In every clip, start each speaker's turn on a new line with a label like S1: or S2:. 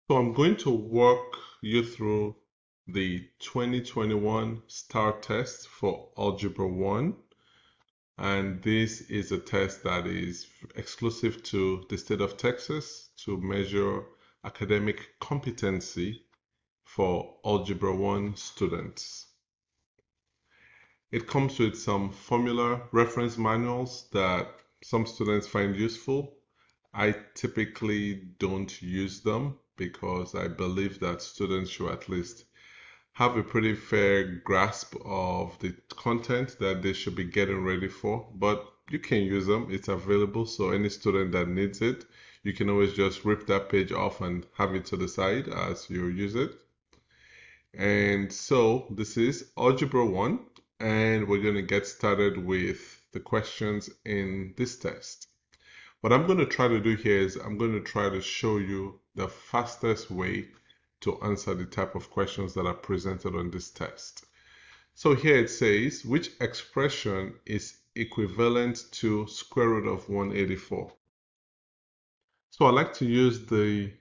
S1: So I'm going to walk you through the 2021 STAAR test for Algebra 1. And this is a test that is exclusive to the state of Texas to measure academic competency for Algebra 1 students. It comes with some formula reference manuals that some students find useful. I typically don't use them because I believe that students should at least have a pretty fair grasp of the content that they should be getting ready for. But you can use them, it's available. So any student that needs it, you can always just rip that page off and have it to the side as you use it. And so this is Algebra 1, and we're going to get started with the questions in this test. What I'm going to try to do here is I'm going to try to show you the fastest way to answer the type of questions that are presented on this test. So here it says, which expression is equivalent to square root of 184? So I like to use the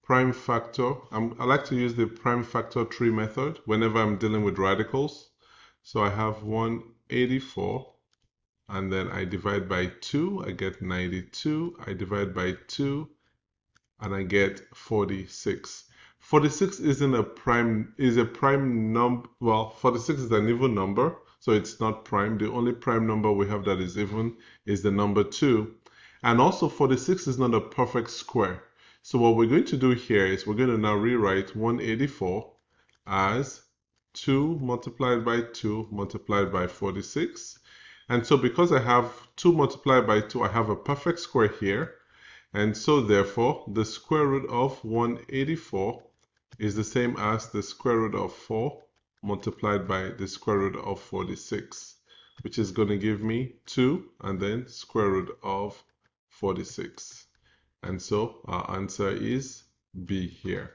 S1: prime factor. I like to use the prime factor tree method whenever I'm dealing with radicals. So I have 184, and then I divide by 2, I get 92. I divide by 2, and I get 46. 46 isn't a prime, is a prime number. Well, 46 is an even number, so it's not prime. The only prime number we have that is even is the number 2. And also 46 is not a perfect square. So what we're going to do here is we're going to now rewrite 184 as 2 multiplied by 2 multiplied by 46. And so because I have 2 multiplied by 2, I have a perfect square here. And so therefore, the square root of 184 is the same as the square root of 4 multiplied by the square root of 46, which is going to give me 2 and then square root of 46. And so our answer is B here.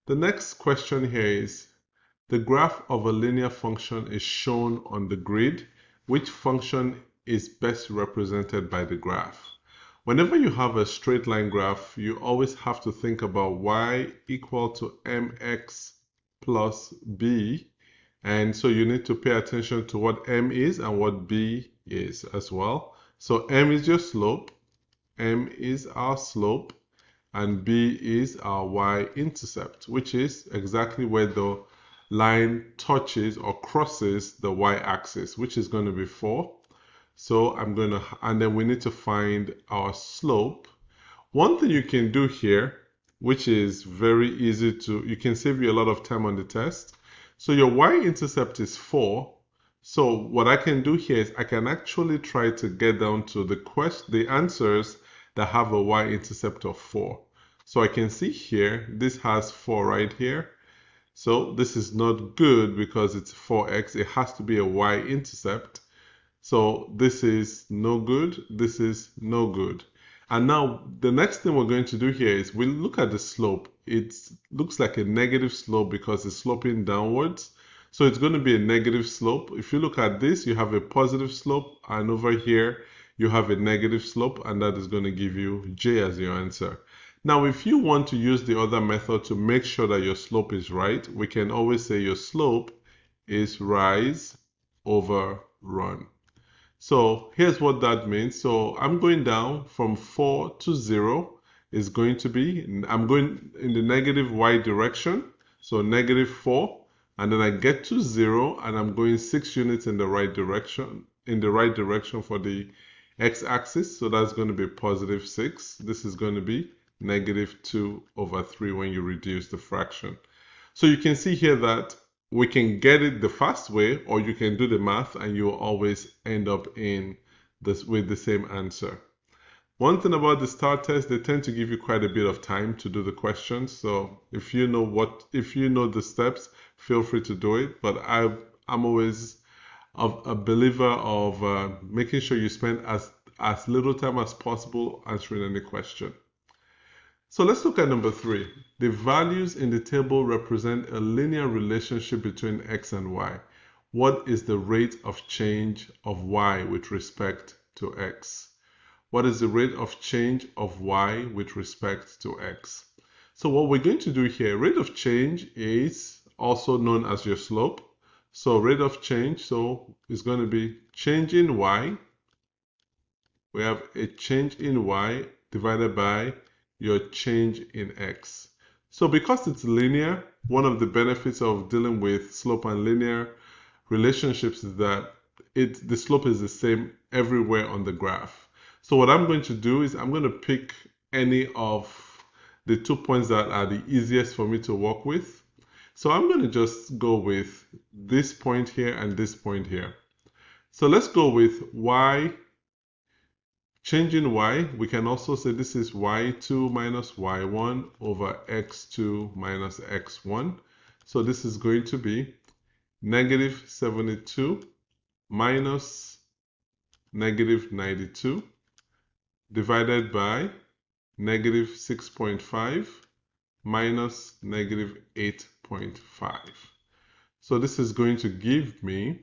S1: The next question here is, the graph of a linear function is shown on the grid. Which function is best represented by the graph? Whenever you have a straight line graph, you always have to think about y equal to mx plus b. And so you need to pay attention to what m is and what b is as well. So m is your slope, m is our slope, and b is our y-intercept, which is exactly where the line touches or crosses the y-axis, which is going to be 4. So I'm going to, and then we need to find our slope. One thing you can do here, which is very easy to, you can save you a lot of time on the test. So your y-intercept is 4. So what I can do here is I can actually try to get down to the answers that have a y-intercept of 4. So I can see here, this has 4 right here. So this is not good because it's 4x. It has to be a y-intercept. So this is no good. This is no good. And now the next thing we're going to do here is we'll look at the slope. It looks like a negative slope because it's sloping downwards. So it's going to be a negative slope. If you look at this, you have a positive slope, and over here you have a negative slope, and that is going to give you J as your answer. Now, if you want to use the other method to make sure that your slope is right, we can always say your slope is rise over run. So here's what that means. So I'm going down from 4 to 0 is going to be, I'm going in the negative y direction, so negative 4, and then I get to 0 and I'm going 6 units in the right direction, for the x-axis. So that's going to be positive 6. This is going to be negative 2 over 3 when you reduce the fraction. So you can see here that we can get it the fast way, or you can do the math and you will always end up in this with the same answer. One thing about the STAAR test, they tend to give you quite a bit of time to do the questions. So if you know the steps, feel free to do it. But I'm always a believer of making sure you spend as little time as possible answering any question. So let's look at number 3. The values in the table represent a linear relationship between x and y. What is the rate of change of y with respect to x? what is the rate of change of y with respect to x? So what we're going to do here, rate of change is also known as your slope. So rate of change, so it's going to be change in y. We have a change in y divided by your change in x. So because it's linear, one of the benefits of dealing with slope and linear relationships is that the slope is the same everywhere on the graph. So what I'm going to do is I'm going to pick any of the 2 points that are the easiest for me to work with. So I'm going to just go with this point here and this point here. So let's go with y. Change in y, we can also say this is y2 minus y1 over x2 minus x1. So this is going to be negative 72 minus negative 92 divided by negative 6.5 minus negative 8.5. So this is going to give me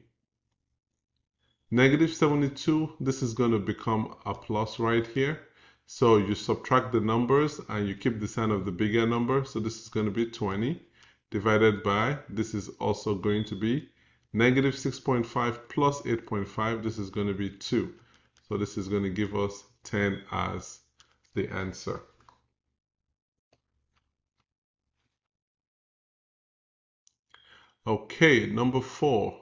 S1: negative 72, this is going to become a plus right here. So you subtract the numbers and you keep the sign of the bigger number. So this is going to be 20 divided by, this is also going to be negative 6.5 plus 8.5. This is going to be 2. So this is going to give us 10 as the answer. Okay, number 4.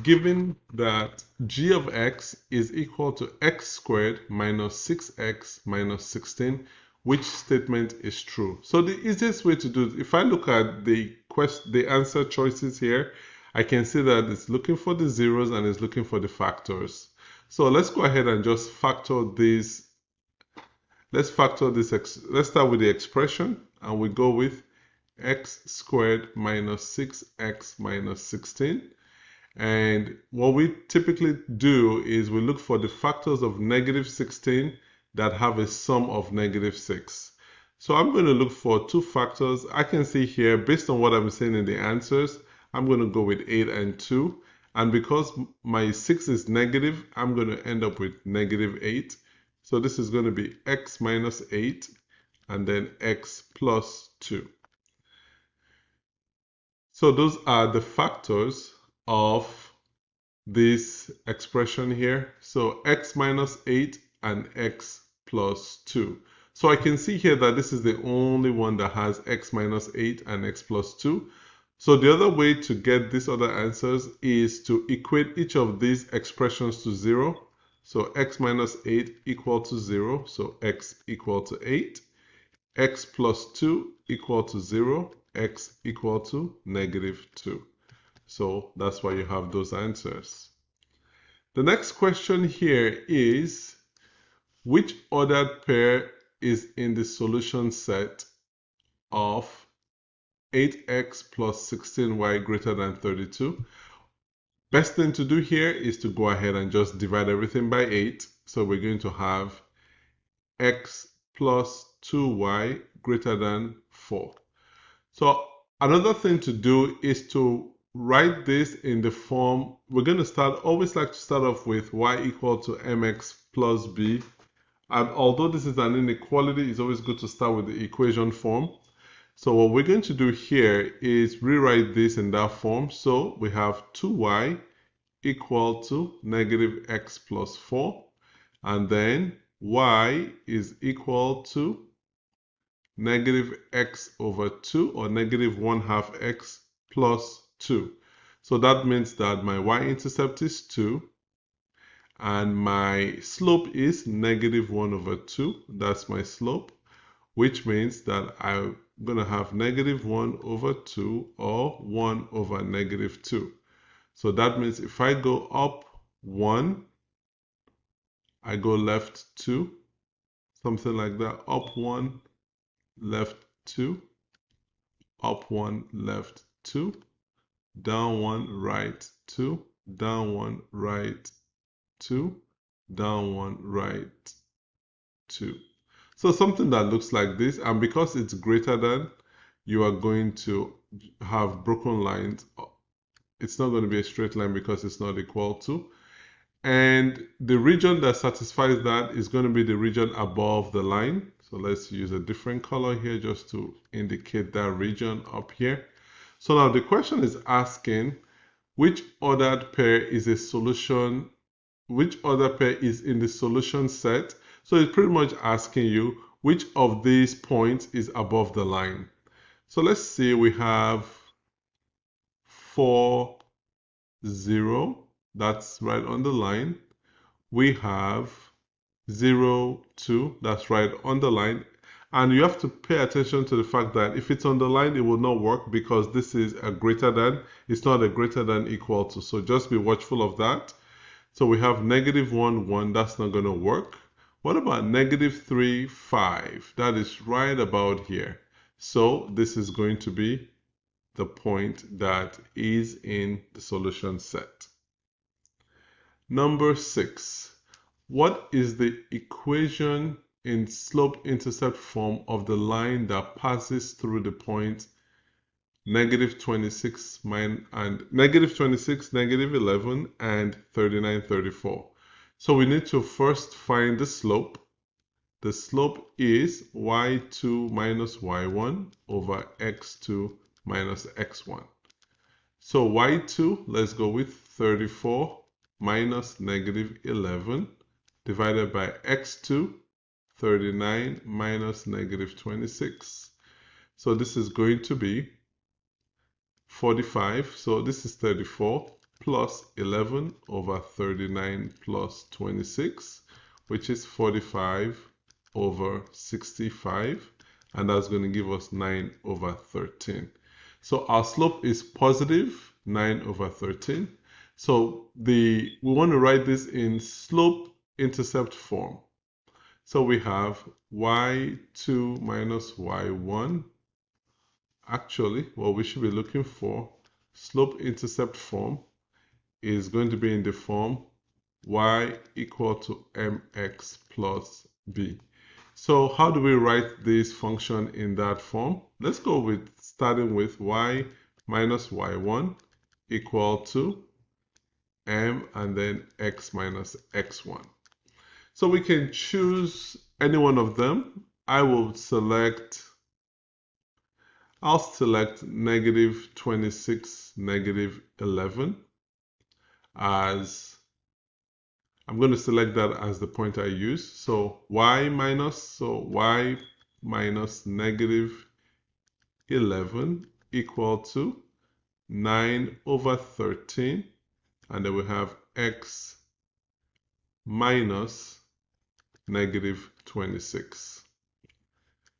S1: Given that g of x is equal to x squared minus 6x minus 16, which statement is true? So the easiest way to do it, if I look at the answer choices here, I can see that it's looking for the zeros and it's looking for the factors. So let's go ahead and just factor these. Let's factor this. Let's start with the expression and we go with x squared minus 6x minus 16. And what we typically do is we look for the factors of negative 16 that have a sum of negative 6. So I'm going to look for 2 factors. I can see here, based on what I'm saying in the answers, I'm going to go with 8 and 2. And because my 6 is negative, I'm going to end up with negative 8. So this is going to be x minus 8 and then x plus 2. So those are the factors of this expression here. So x minus 8 and x plus 2. So I can see here that this is the only one that has x minus 8 and x plus 2. So the other way to get these other answers is to equate each of these expressions to 0. So x minus 8 equal to 0. So x equal to 8. X plus 2 equal to 0. X equal to negative 2. So that's why you have those answers. The next question here is, which ordered pair is in the solution set of 8x plus 16y greater than 32? Best thing to do here is to go ahead and just divide everything by 8. So we're going to have x plus 2y greater than 4. So another thing to do is to write this in the form, we're going to always like to start off with y equal to mx plus b. And although this is an inequality, it's always good to start with the equation form. So what we're going to do here is rewrite this in that form. So we have 2y equal to negative x plus 4. And then y is equal to negative x over 2 or negative 1/2 x plus 2. So that means that my y-intercept is 2 and my slope is negative 1 over 2. That's my slope, which means that I'm going to have negative 1 over 2 or 1 over negative 2. So that means if I go up 1, I go left 2, something like that, up 1, left 2, up 1, left 2, down 1, right 2, down 1, right 2, down 1, right 2. So something that looks like this, and because it's greater than, you are going to have broken lines. It's not going to be a straight line because it's not equal to. And the region that satisfies that is going to be the region above the line. So let's use a different color here just to indicate that region up here. So now the question is asking which ordered pair is a solution, which other pair is in the solution set. So it's pretty much asking you which of these points is above the line. So let's see, we have 4, 0, that's right on the line. We have 0, 2, that's right on the line. And you have to pay attention to the fact that if it's on the line, it will not work because this is a greater than, it's not a greater than equal to. So just be watchful of that. So we have -1, 1, that's not going to work. What about -3, 5? That is right about here. So this is going to be the point that is in the solution set. Number 6. What is the equation in slope-intercept form of the line that passes through the point -26 and -26, -11, and 39, 34? So we need to first find the slope. The slope is y2 minus y1 over x2 minus x1. So y2, let's go with 34 minus -11 divided by x2, 39 minus -26. So this is going to be 45. So this is 34 plus 11 over 39 plus 26, which is 45 over 65. And that's going to give us 9 over 13. So our slope is positive 9 over 13. So we want to write this in slope-intercept form. So we have y2 minus y1. Actually, what we should be looking for, slope-intercept form, is going to be in the form y equal to mx plus b. So how do we write this function in that form? Let's go with starting with y minus y1 equal to m and then x minus x1. So we can choose any one of them. I'll select -26, -11 as I'm going to select that as the point I use. So y minus -11 equal to 9 over 13, and then we have x minus -26.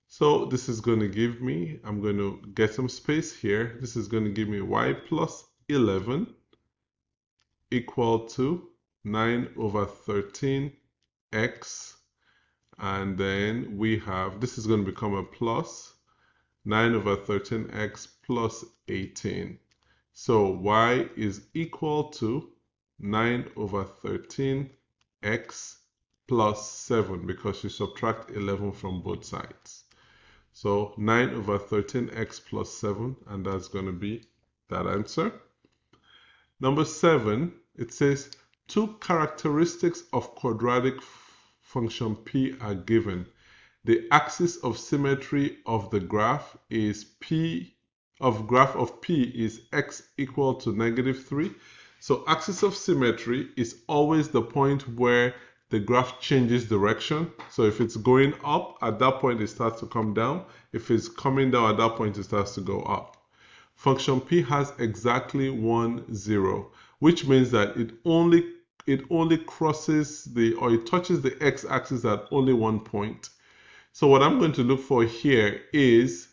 S1: So this is going to give me, I'm going to get some space here. This is going to give me y plus 11 equal to 9 over 13 x, and then we have, this is going to become a plus 9 over 13x plus 18. So y is equal to 9 over 13x plus 7 because you subtract 11 from both sides. So 9 over 13x plus 7, and that's going to be that answer. Number 7, it says two characteristics of quadratic function p are given. The axis of symmetry of the graph is p of p is x equal to -3. So axis of symmetry is always the point where the graph changes direction. So if it's going up, at that point it starts to come down. If it's coming down, at that point it starts to go up. Function p has exactly 1, 0, which means that it only crosses or it touches the x-axis at only one point. So what I'm going to look for here is,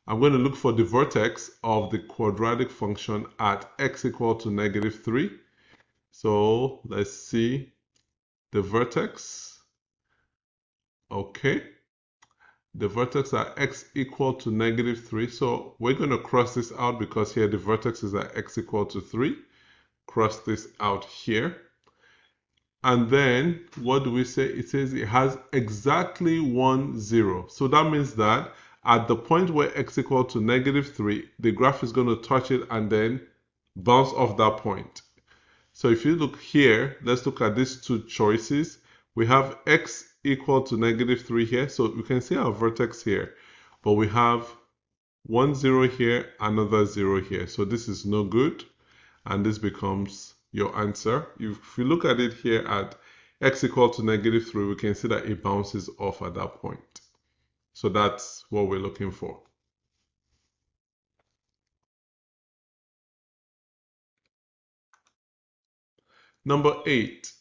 S1: I'm going to look for the vertex of the quadratic function at x equal to -3. So let's see the vertex. Okay. The vertex at x equal to -3. So we're going to cross this out because here the vertex is at x equal to 3. Cross this out here. And then what do we say? It says it has exactly 1, 0. So that means that at the point where x equal to -3, the graph is going to touch it and then bounce off that point. So if you look here, let's look at these two choices. We have x equal to -3 here, so we can see our vertex here, but we have 1 0 here, another 0 here. So this is no good, and this becomes your answer. If you look at it here at x equal to -3, we can see that it bounces off at that point. So that's what we're looking for. Number 8.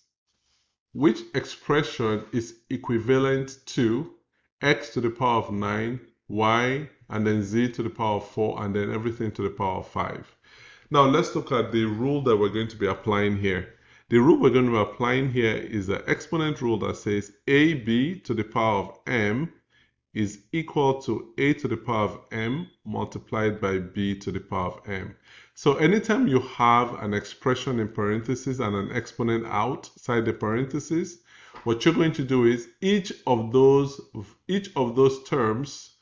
S1: Which expression is equivalent to x to the power of 9, y, and then z to the power of 4, and then everything to the power of 5? Now let's look at the rule that we're going to be applying here. The rule we're going to be applying here is the exponent rule that says ab to the power of m is equal to a to the power of m multiplied by b to the power of m. So anytime you have an expression in parentheses and an exponent outside the parentheses, what you're going to do is each of those terms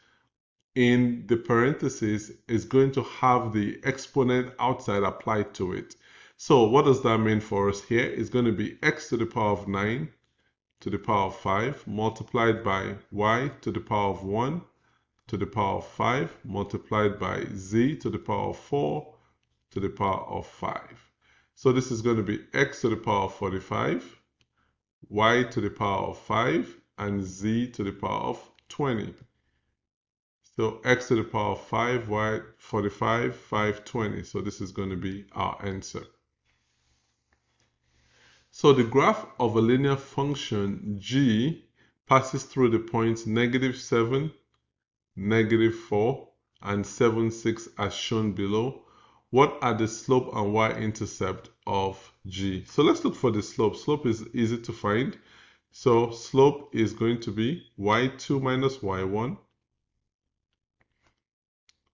S1: in the parentheses is going to have the exponent outside applied to it. So what does that mean for us here? It's going to be x to the power of 9 to the power of 5 multiplied by y to the power of 1 to the power of 5 multiplied by z to the power of 4 to the power of 5. So this is going to be x to the power of 45, y to the power of 5, and z to the power of 20. So x to the power of 5, y 45, 5, 20. So this is going to be our answer. So the graph of a linear function g passes through the points -7, -4, and 7, 6 as shown below. What are the slope and y-intercept of g? So let's look for the slope. Slope is easy to find. So slope is going to be y2 minus y1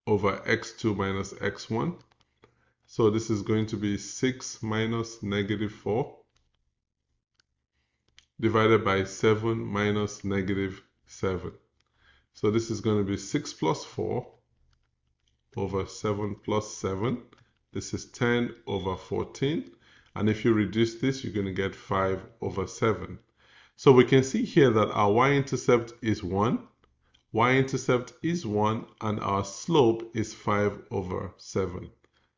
S1: over x2 minus x1. So this is going to be 6 minus -4 divided by 7 minus -7. So this is going to be 6 plus 4 over 7 plus 7. This is 10 over 14. And if you reduce this, you're going to get 5 over 7. So we can see here that our y-intercept is 1. Y-intercept is 1, and our slope is 5 over 7.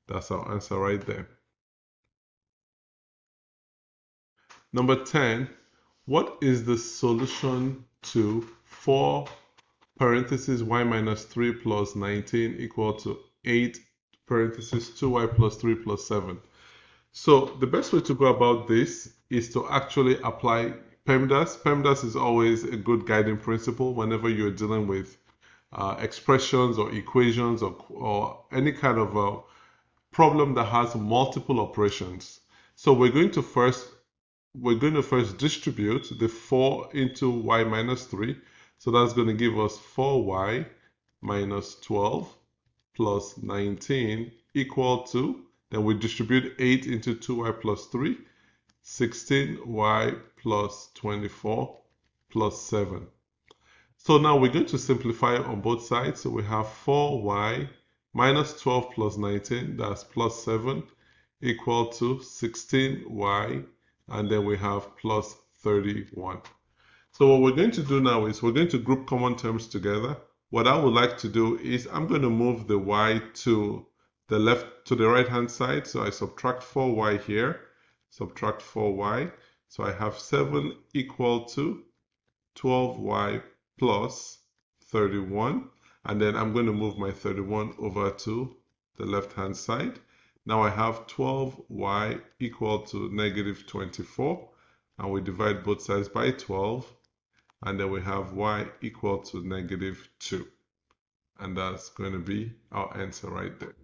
S1: That's our answer right there. Number 10. What is the solution to 4 parentheses y minus 3 plus 19 equal to 8 parentheses 2y plus 3 plus 7? So the best way to go about this is to actually apply PEMDAS. PEMDAS is always a good guiding principle whenever you're dealing with expressions or equations or any kind of a problem that has multiple operations. So we're going to first distribute the 4 into y minus 3. So that's going to give us 4y minus 12 plus 19 equal to, then we distribute 8 into 2y plus 3, 16y plus 24 plus 7. So now we're going to simplify on both sides. So we have 4y minus 12 plus 19, that's plus 7, equal to 16y, and then we have plus 31. So what we're going to do now is we're going to group common terms together. What I would like to do is I'm going to move the y to the right hand side. So I subtract 4y here, subtract 4y. So I have 7 equal to 12y plus 31. And then I'm going to move my 31 over to the left hand side. Now I have 12y equal to -24, and we divide both sides by 12, and then we have y equal to -2. And that's going to be our answer right there.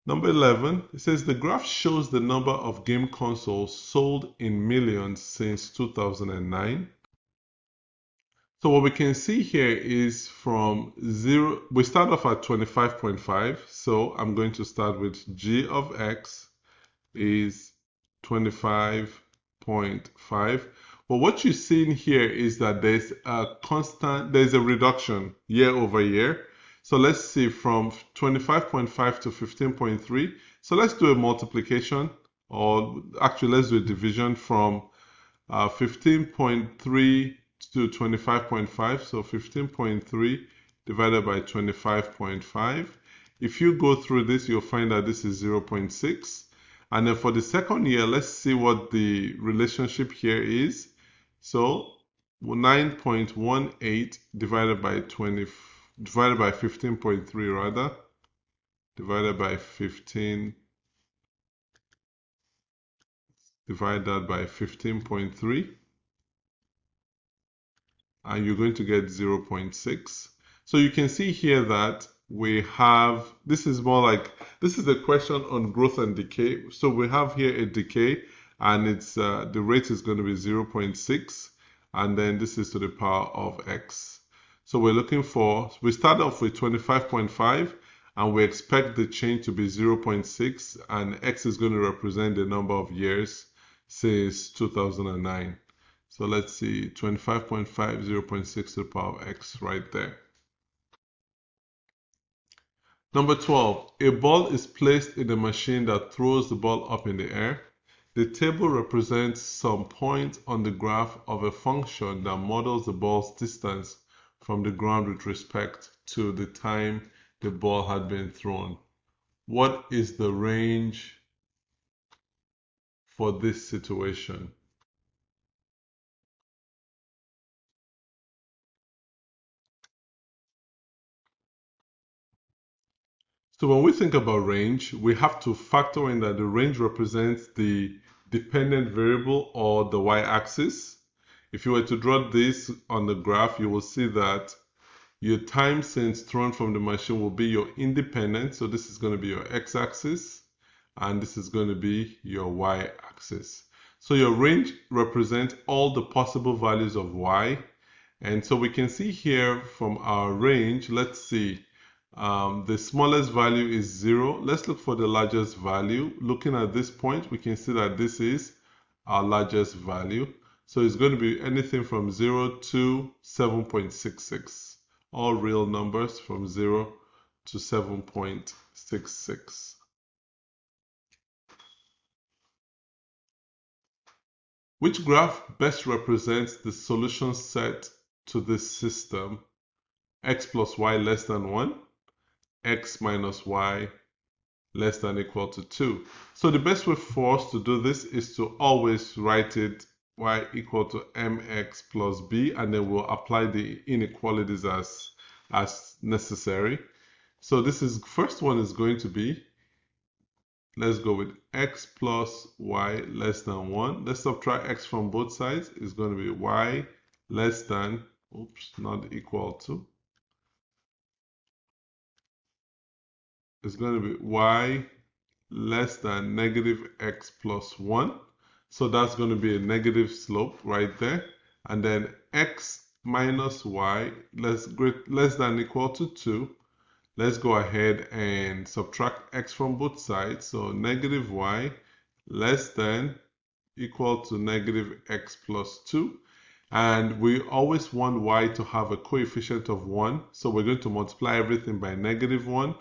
S1: Number 11, it says the graph shows the number of game consoles sold in millions since 2009. So what we can see here is from 0, we start off at 25.5. So I'm going to start with g of x is 25.5. But what you're seeing here is that there's a reduction year over year. So let's see, from 25.5 to 15.3, So let's do a multiplication, or actually let's do a division from 15.3 to 25.5. So 15.3 divided by 25.5. If you go through this, you'll find that this is 0.6. And then for the second year, let's see what the relationship here is. So 9.18 divided by 15.3 rather, divided by 15, divide that by 15.3, and you're going to get 0.6. So you can see here that we have, this is more like, this is a question on growth and decay. So we have here a decay, and it's the rate is going to be 0.6, and then this is to the power of x. So we're looking for, we start off with 25.5, and we expect the change to be 0.6, and x is going to represent the number of years since 2009. So let's see, 25.5, 0.6 to the power of x right there. Number 12, a ball is placed in a machine that throws the ball up in the air. The table represents some point on the graph of a function that models the ball's distance from the ground with respect to the time the ball had been thrown. What is the range for this situation? So when we think about range, we have to factor in that the range represents the dependent variable or the y-axis. If you were to draw this on the graph, you will see that your time since thrown from the machine will be your independent. So this is going to be your x-axis, and this is going to be your y-axis. So your range represents all the possible values of y. And so we can see here from our range, let's see, the smallest value is 0. Let's look for the largest value. Looking at this point, we can see that this is our largest value. So it's going to be anything from 0 to 7.66. All real numbers from 0 to 7.66. Which graph best represents the solution set to this system? X plus y less than 1, x minus y less than or equal to 2. So the best way for us to do this is to always write it y equal to mx plus b, and then we'll apply the inequalities as necessary. So this is, first one is going to be, let's go with x plus y less than 1. Let's subtract x from both sides. It's going to be y less than, oops, not equal to. It's going to be y less than negative x plus 1. So that's going to be a negative slope right there. And then x minus y less than or equal to 2. Let's go ahead and subtract x from both sides. So negative y less than or equal to negative x plus 2. And we always want y to have a coefficient of 1. So we're going to multiply everything by negative 1.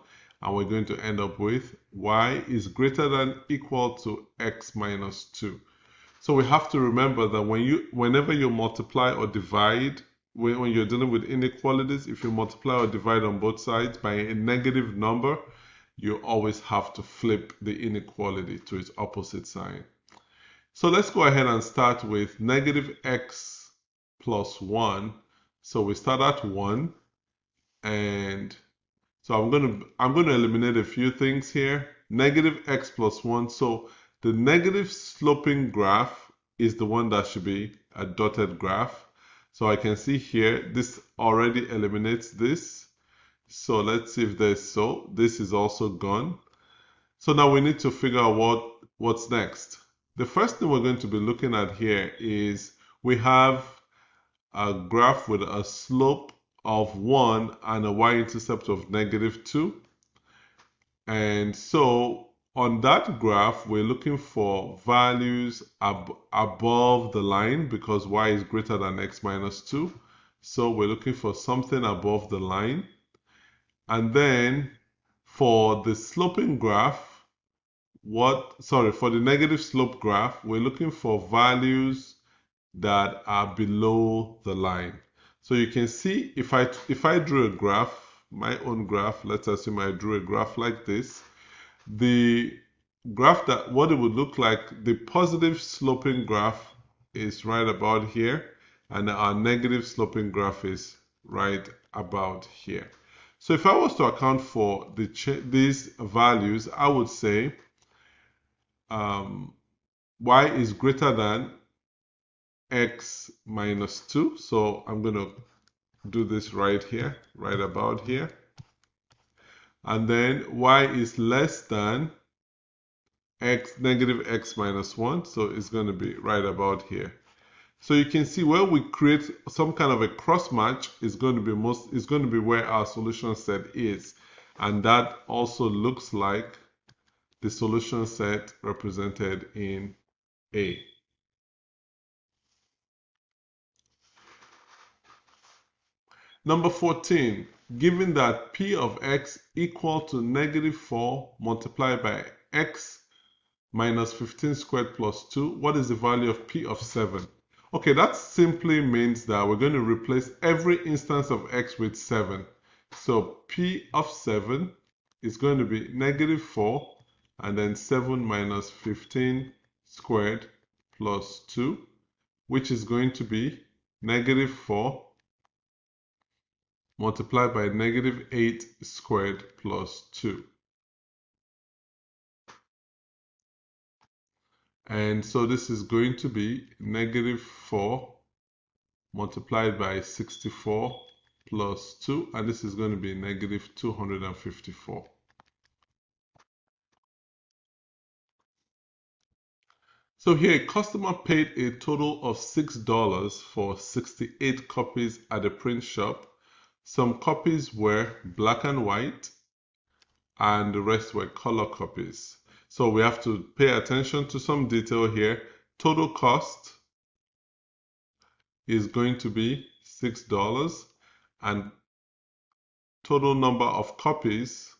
S1: And we're going to end up with y is greater than or equal to x minus 2. So we have to remember that whenever you multiply or divide, when you're dealing with inequalities, if you multiply or divide on both sides by a negative number, you always have to flip the inequality to its opposite sign. So let's go ahead and start with negative x plus 1. So we start at 1, and so I'm going to eliminate a few things here. Negative x plus 1. So the negative sloping graph is the one that should be a dotted graph. So I can see here, this already eliminates this. So let's see if this is also gone. So now we need to figure out what's next. The first thing we're going to be looking at here is we have a graph with a slope of 1 and a y-intercept of negative 2. And so on that graph, we're looking for values above the line because y is greater than x minus 2. So we're looking for something above the line. And then for the sloping graph, for the negative slope graph, we're looking for values that are below the line. So you can see if I drew a graph, my own graph, let's assume I drew a graph like this, the graph that what it would look like, the positive sloping graph is right about here, and our negative sloping graph is right about here. So if I was to account for these values, I would say y is greater than x minus 2. So I'm going to do this right here, right about here. And then y is less than negative x minus 1. So it's going to be right about here. So you can see where we create some kind of a cross match is going to be where our solution set is. And that also looks like the solution set represented in A. Number 14, given that p of x equal to negative 4 multiplied by x minus 15 squared plus 2, what is the value of p of 7? Okay, that simply means that we're going to replace every instance of x with 7. So p of 7 is going to be negative 4 and then 7 minus 15 squared plus 2, which is going to be negative 4 multiplied by negative 8 squared plus 2. And so this is going to be negative 4 multiplied by 64 plus 2, and this is going to be negative 254. So here, a customer paid a total of $6 for 68 copies at the print shop. Some copies were black and white, and the rest were color copies. So we have to pay attention to some detail here. Total cost is going to be $6, and total number of copies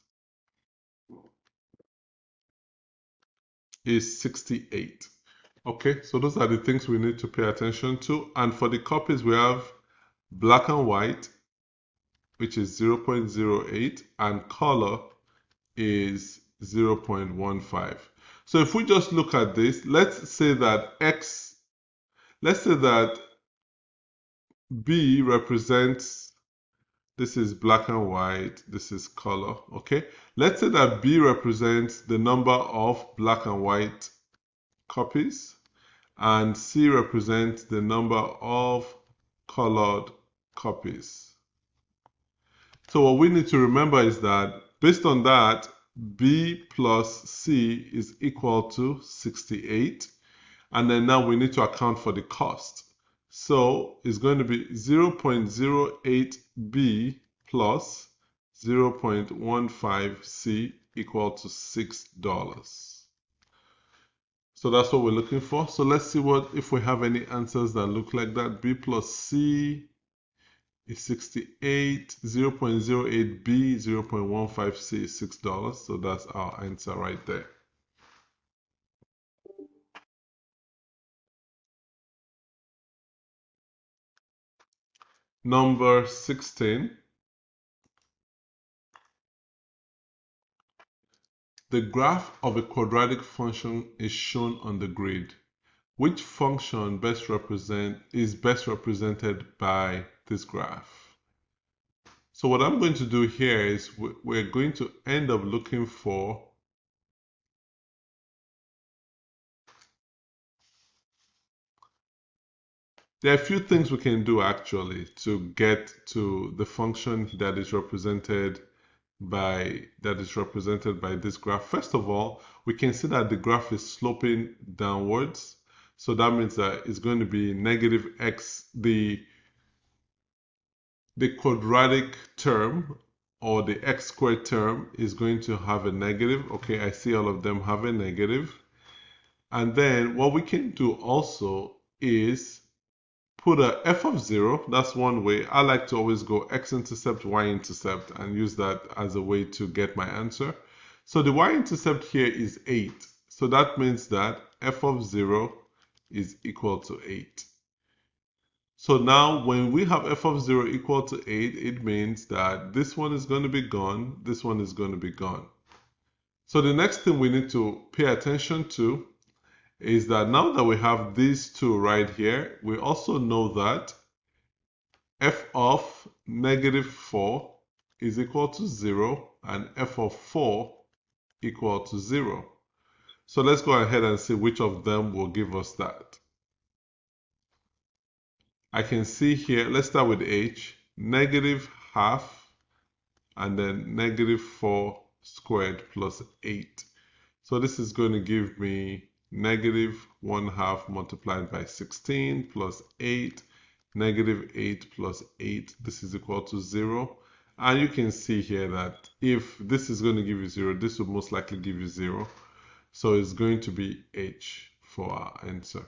S1: is 68. Okay, so those are the things we need to pay attention to. And for the copies, we have black and white, which is 0.08, and color is 0.15. So if we just look at this, let's say that B represents, this is black and white, this is color, okay? Let's say that B represents the number of black and white copies, and C represents the number of colored copies. So what we need to remember is that based on that, B plus C is equal to 68. And then now we need to account for the cost. So it's going to be 0.08B plus 0.15C equal to $6. So that's what we're looking for. So let's see if we have any answers that look like that. B plus C is 68, 0.08B, 0.15C is $6. So that's our answer right there. Number 16. The graph of a quadratic function is shown on the grid. Which function is best represented by this graph? So what I'm going to do here is we're going to end up looking for there are a few things we can do actually to get to the function that is represented by this graph. First of all, we can see that the graph is sloping downwards. So that means that it's going to be negative x, the quadratic term or the x squared term is going to have a negative. Okay, I see all of them have a negative. And then what we can do also is put a f of 0. That's one way. I like to always go x-intercept, y-intercept and use that as a way to get my answer. So the y-intercept here is 8. So that means that f of 0 is equal to 8. So now when we have f of 0 equal to 8, it means that this one is going to be gone, this one is going to be gone. So the next thing we need to pay attention to is that now that we have these two right here, we also know that f of -4 is equal to 0 and f of 4 equal to 0. So let's go ahead and see which of them will give us that. I can see here, let's start with h, -½ and then -4 squared plus 8. So this is going to give me -½ multiplied by 16 plus 8, -8 plus 8. This is equal to 0. And you can see here that if this is going to give you 0, this will most likely give you 0. So it's going to be h for our answer.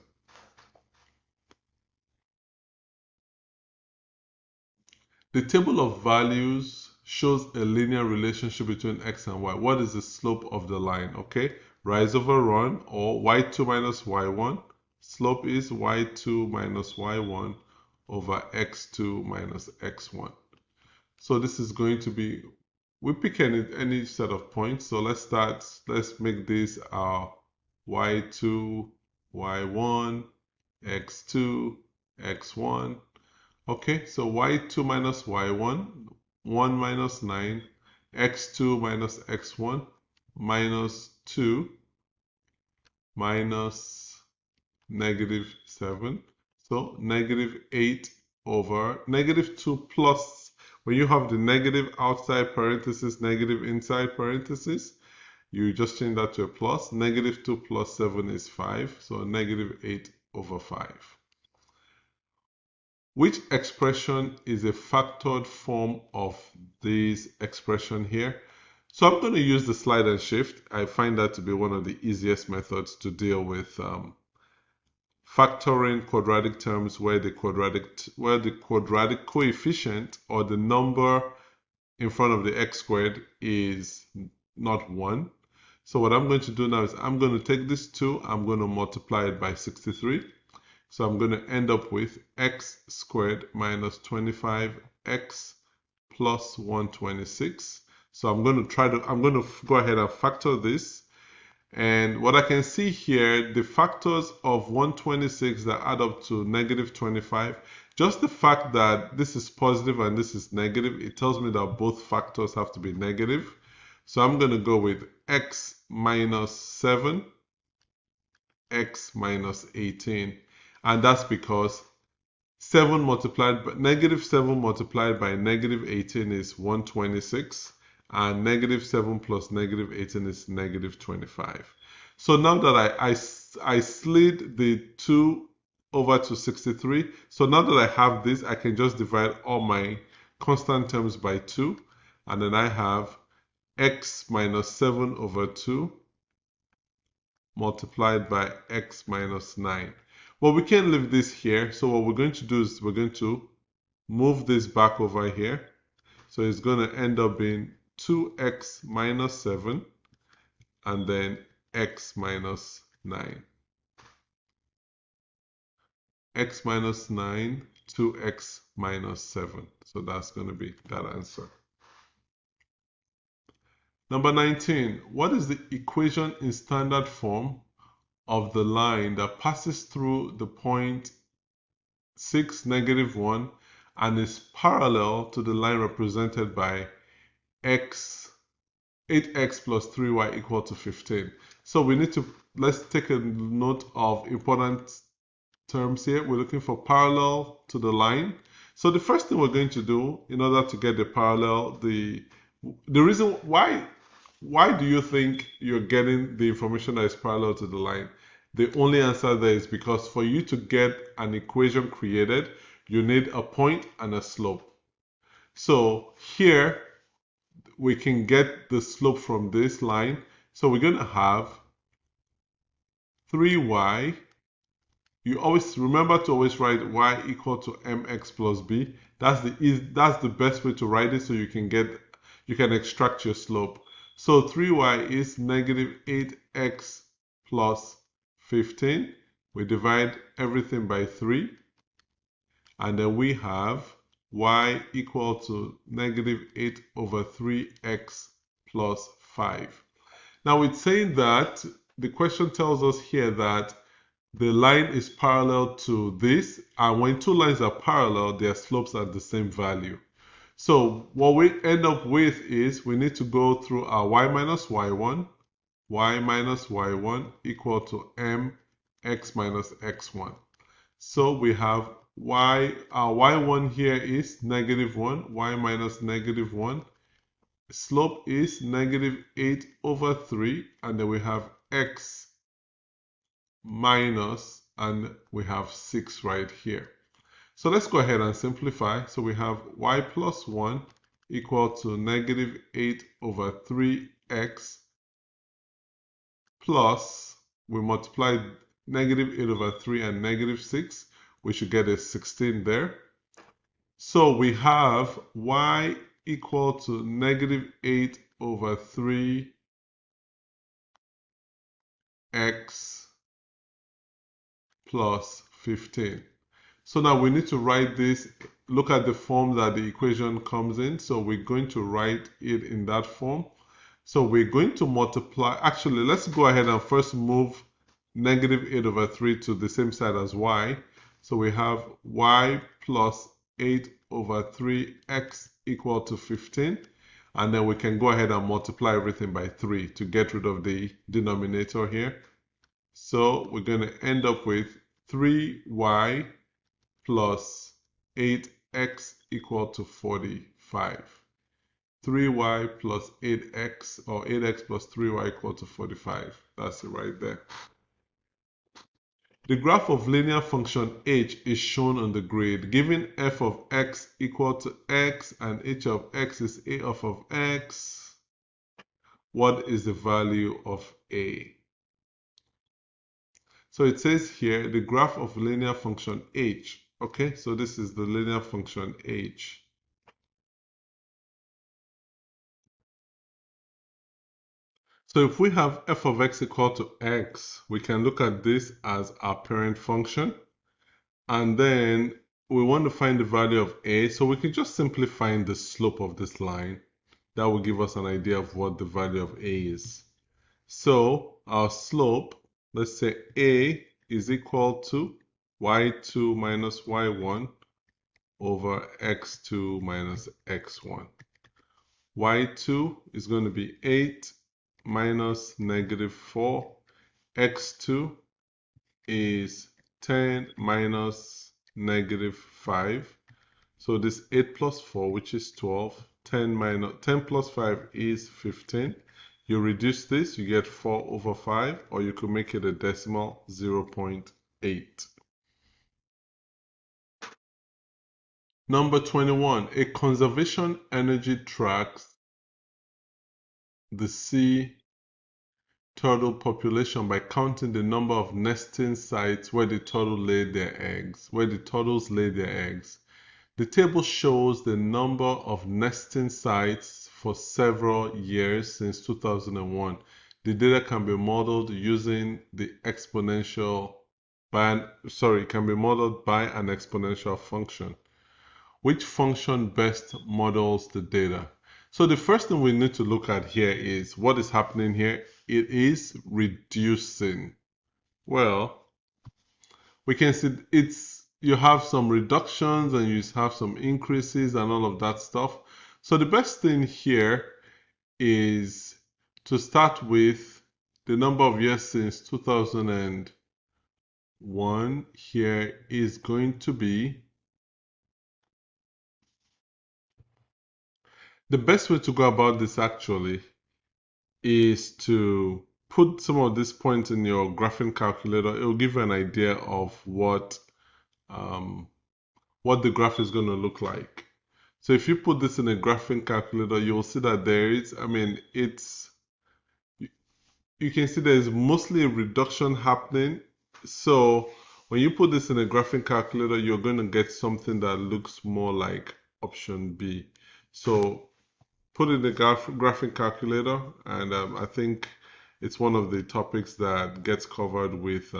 S1: The table of values shows a linear relationship between x and y. What is the slope of the line? Okay, rise over run, or y2 minus y1. Slope is y2 minus y1 over x2 minus x1. So this is going to be, we pick any set of points. So let's make this our y2, y1, x2, x1. Okay, so y2 minus y1, 1 minus 9, x2 minus x1, minus 2, minus -7. So -8 over -2 plus, when you have the negative outside parenthesis, negative inside parenthesis, you just change that to a plus. -2 plus 7 is 5, so -8 over 5. Which expression is a factored form of this expression here? So I'm going to use the slide and shift. I find that to be one of the easiest methods to deal with factoring quadratic terms where the quadratic coefficient or the number in front of the x squared is not 1. So what I'm going to do now is I'm going to take this 2, I'm going to multiply it by 63. So I'm going to end up with x squared minus 25x plus 126. So I'm going to go ahead and factor this. And what I can see here, the factors of 126 that add up to -25, just the fact that this is positive and this is negative, it tells me that both factors have to be negative. So I'm going to go with x minus 7, x minus 18. And that's because -7 multiplied by -18 is 126, and -7 plus -18 is -25. So now that I slid the 2 over to 63, so now that I have this, I can just divide all my constant terms by 2, and then I have x minus 7 over 2 multiplied by x minus 9. Well, we can't leave this here, so what we're going to do is we're going to move this back over here. So it's going to end up being 2x minus 7 and then x minus 9. X minus 9, 2x minus 7. So that's going to be that answer. Number 19, what is the equation in standard form of the line that passes through the point 6, -1 and is parallel to the line represented by 8x plus 3y equal to 15. So let's take a note of important terms here. We're looking for parallel to the line. So the first thing we're going to do in order to get the parallel, the reason why do you think you're getting the information that is parallel to the line? The only answer there is because for you to get an equation created, you need a point and a slope. So here, we can get the slope from this line. So we're going to have 3y. You always remember to always write y equal to mx plus b. That's the best way to write it, so you can extract your slope. So 3y is -8x plus 15. We divide everything by 3. And then we have y equal to negative 8 over 3x plus 5. Now it's saying that the question tells us here that the line is parallel to this, and when two lines are parallel, their slopes are the same value. So what we end up with is we need to go through our y minus y1 equal to mx minus x1. So we have our y1 here is -1, y minus -1. Slope is -8 over 3, and then we have x minus, and we have 6 right here. So let's go ahead and simplify. So we have y plus 1 equal to -8 over 3x plus, we multiply -8 over 3 and -6. We should get a 16 there. So we have y equal to -8 over 3x plus 15. So now we need to write this, look at the form that the equation comes in. So we're going to write it in that form. So we're going to multiply, actually let's go ahead and first move -8 over 3 to the same side as y. So we have y plus 8 over 3x equal to 15. And then we can go ahead and multiply everything by 3 to get rid of the denominator here. So we're going to end up with 3y plus 8x equal to 45. 3y plus 8x, or 8x plus 3y equal to 45. That's it right there. The graph of linear function h is shown on the grid. Given f of x equal to x and h of x is a of x, what is the value of a? So it says here the graph of linear function h. Okay, so this is the linear function h. So if we have f of x equal to x, we can look at this as our parent function. And then we want to find the value of a, so we can just simply find the slope of this line. That will give us an idea of what the value of a is. So our slope, let's say a is equal to y2 minus y1 over x2 minus x1. y2 is going to be 8 minus -4. x2 is 10 minus -5. So this 8 plus 4, which is 12. 10 plus 5 is 15. You reduce this, you get 4 over 5, or you could make it a decimal, 0.8. Number 21, a conservation energy tracks the sea turtle population by counting the number of nesting sites where the turtles lay their eggs. The table shows the number of nesting sites for several years since 2001. The data can be modeled using the can be modeled by an exponential function. Which function best models the data? So the first thing we need to look at here is what is happening here. It is reducing. Well, we can see you have some reductions and you have some increases and all of that stuff. So the best thing here is to start with the number of years since 2001 here is going to be, the best way to go about this actually is to put some of these points in your graphing calculator. It will give you an idea of what the graph is going to look like. So if you put this in a graphing calculator, you'll see that you can see there's mostly a reduction happening. So when you put this in a graphing calculator, you're going to get something that looks more like option B. So put in the graphing calculator, and I think It's one of the topics that gets covered with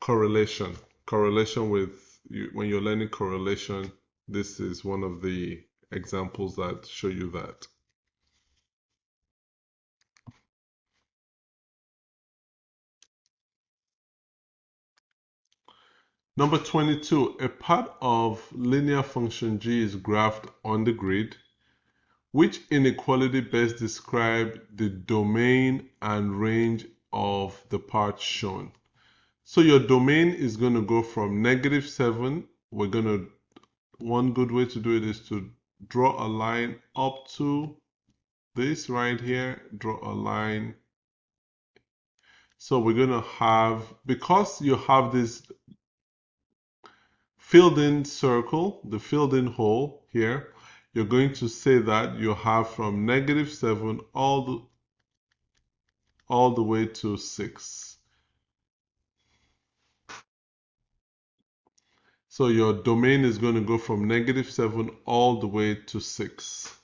S1: correlation. Correlation with, when you're learning correlation, this is one of the examples that show you that. Number 22, a part of linear function g is graphed on the grid. Which inequality best describes the domain and range of the part shown? So your domain is going to go from -7. We're going to, one good way to do it is to draw a line up to this right here, draw a line. So we're going to have, because you have this filled in circle, the filled in hole here, you're going to say that you have from -7 all the way to 6. So your domain is going to go from -7 all the way to 6.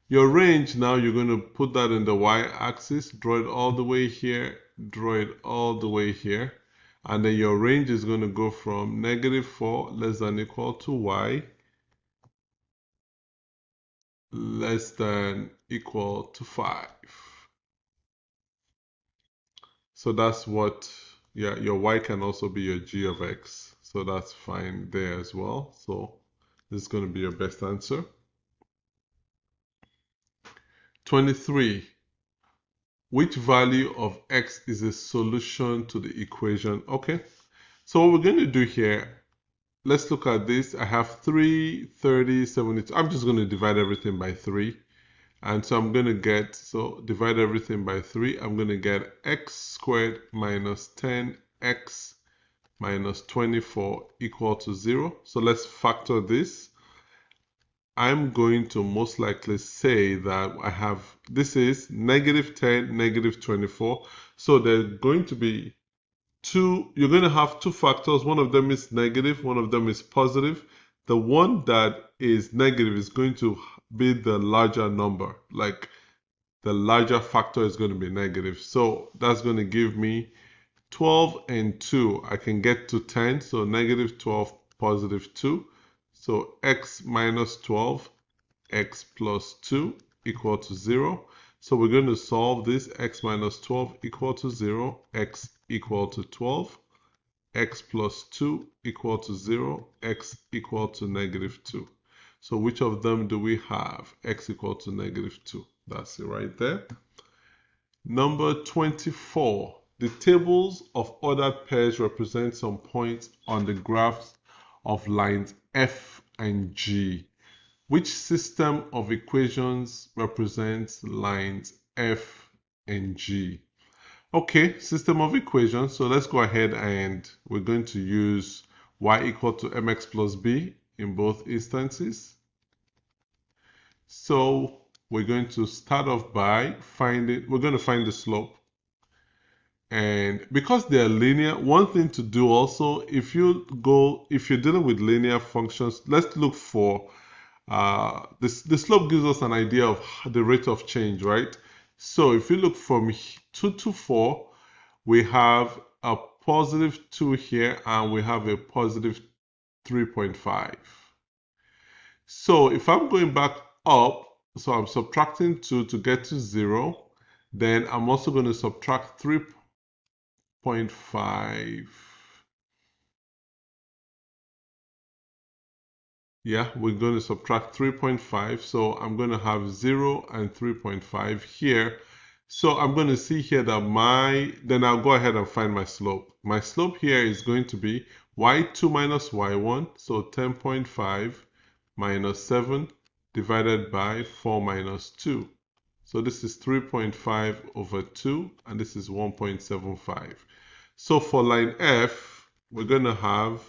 S1: Your range, now you're going to put that in the y-axis, draw it all the way here, draw it all the way here, and then your range is going to go from -4 less than equal to y less than equal to 5. So that's what, yeah, your y can also be your g of x. So that's fine there as well. So this is going to be your best answer. 23. Which value of x is a solution to the equation? Okay, so what we're going to do here, let's look at this. I have 3, 30, 72. I'm just going to divide everything by 3. And so I'm going to get, so divide everything by 3. I'm going to get x squared minus 10x minus 24 equal to 0. So let's factor this. I'm going to most likely say that I have, this is -10, -24. So there's going to be two, you're going to have two factors. One of them is negative, one of them is positive. The one that is negative is going to be the larger number, like the larger factor is going to be negative. So that's going to give me 12 and 2. I can get to 10, so -12, +2. So x minus 12, x plus 2 equal to 0. So we're going to solve this. X minus 12 equal to 0, x equal to 12, x plus 2 equal to 0, x equal to -2. So which of them do we have? X equal to -2. That's it right there. Number 24. The tables of ordered pairs represent some points on the graphs of lines F and G. Which system of equations represents lines F and G? Okay, system of equations. So let's go ahead and we're going to use y equal to mx plus b in both instances. So we're going to start off by we're going to find the slope. And because they're linear, one thing to do also, if you're dealing with linear functions, let's look for the slope gives us an idea of the rate of change, right? So if you look from 2 to 4, we have a +2 here and we have a +3.5. So if I'm going back up, so I'm subtracting 2 to get to 0, then I'm also going to subtract 3.5. Yeah, we're going to subtract 3.5. So I'm going to have 0 and 3.5 here. So I'm going to see here that then I'll go ahead and find my slope. My slope here is going to be y2 minus y1. So 10.5 minus 7 divided by 4 minus 2. So this is 3.5 over 2, and this is 1.75. So for line F, we're going to have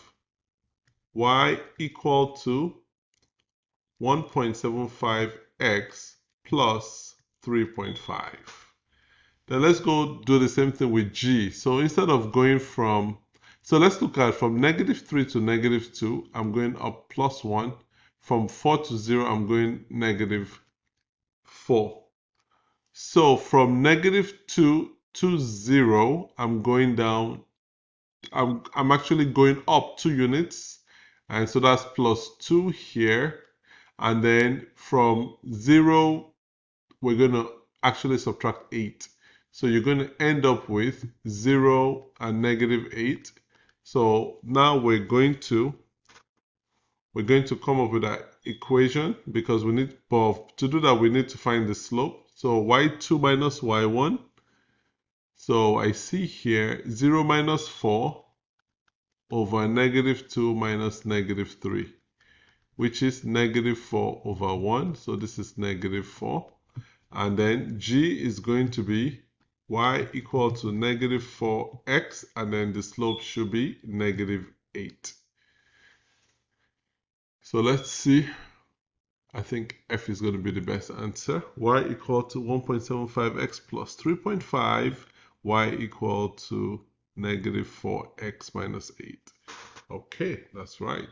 S1: y equal to 1.75x plus 3.5. Then let's go do the same thing with G. So instead of going so let's look at from -3 to -2, I'm going up +1. from 4 to 0, I'm going negative 4. So from negative 2 to 0, I'm going down. I'm actually going up 2 units. And so that's plus 2 here. And then from 0, we're going to actually subtract 8. So you're going to end up with 0 and negative 8. So now we're going to come up with that equation, because we need, but to do that we need to find the slope. So y2 minus y1. So I see here 0 minus 4 over negative 2 minus negative 3, which is negative 4 over 1. So this is negative 4. And then g is going to be y equal to negative 4x, and then the slope should be negative 8. So let's see. I think f is going to be the best answer. Y equal to 1.75x plus 3.5. Y equal to negative 4x minus 8. Okay, that's right.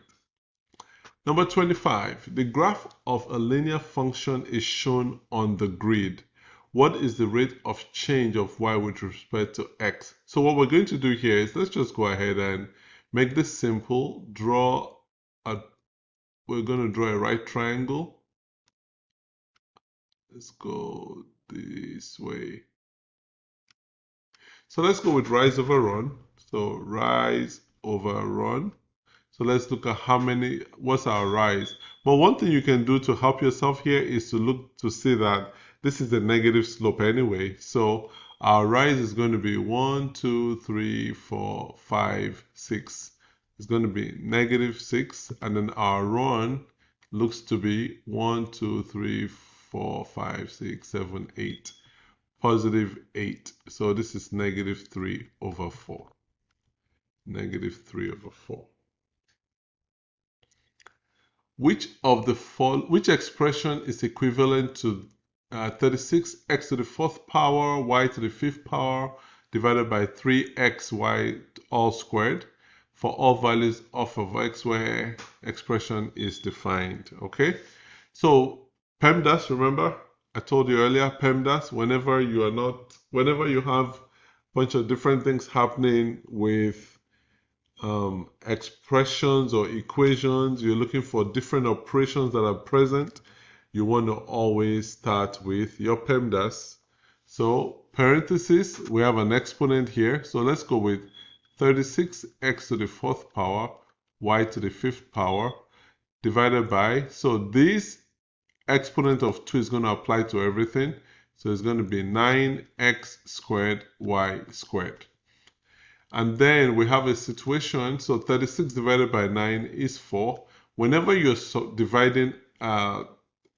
S1: Number 25. The graph of a linear function is shown on the grid. What is the rate of change of y with respect to x? So what we're going to do here is, let's just go ahead and make this simple. We're going to draw a right triangle. Let's go this way. So let's go with rise over run. So rise over run. So let's look at what's our rise. But one thing you can do to help yourself here is to look to see that this is a negative slope anyway. So our rise is going to be 1, 2, 3, 4, 5, 6. It's going to be negative 6. And then our run looks to be 1, 2, 3, 4, 5, 6, 7, 8. Positive 8. So this is negative 3 over 4. Negative 3 over 4. Which expression is equivalent to 36x to the 4th power, y to the 5th power, divided by 3xy all squared for all values of x where expression is defined? Okay, so PEMDAS, remember I told you earlier, PEMDAS, whenever you have a bunch of different things happening with expressions or equations, you're looking for different operations that are present, you want to always start with your PEMDAS. So parenthesis, we have an exponent here. So let's go with 36x to the 4th power, y to the 5th power, divided by, so this exponent of 2 is going to apply to everything. So it's going to be 9x squared y squared. And then we have a situation, so 36 divided by 9 is 4. Whenever you're dividing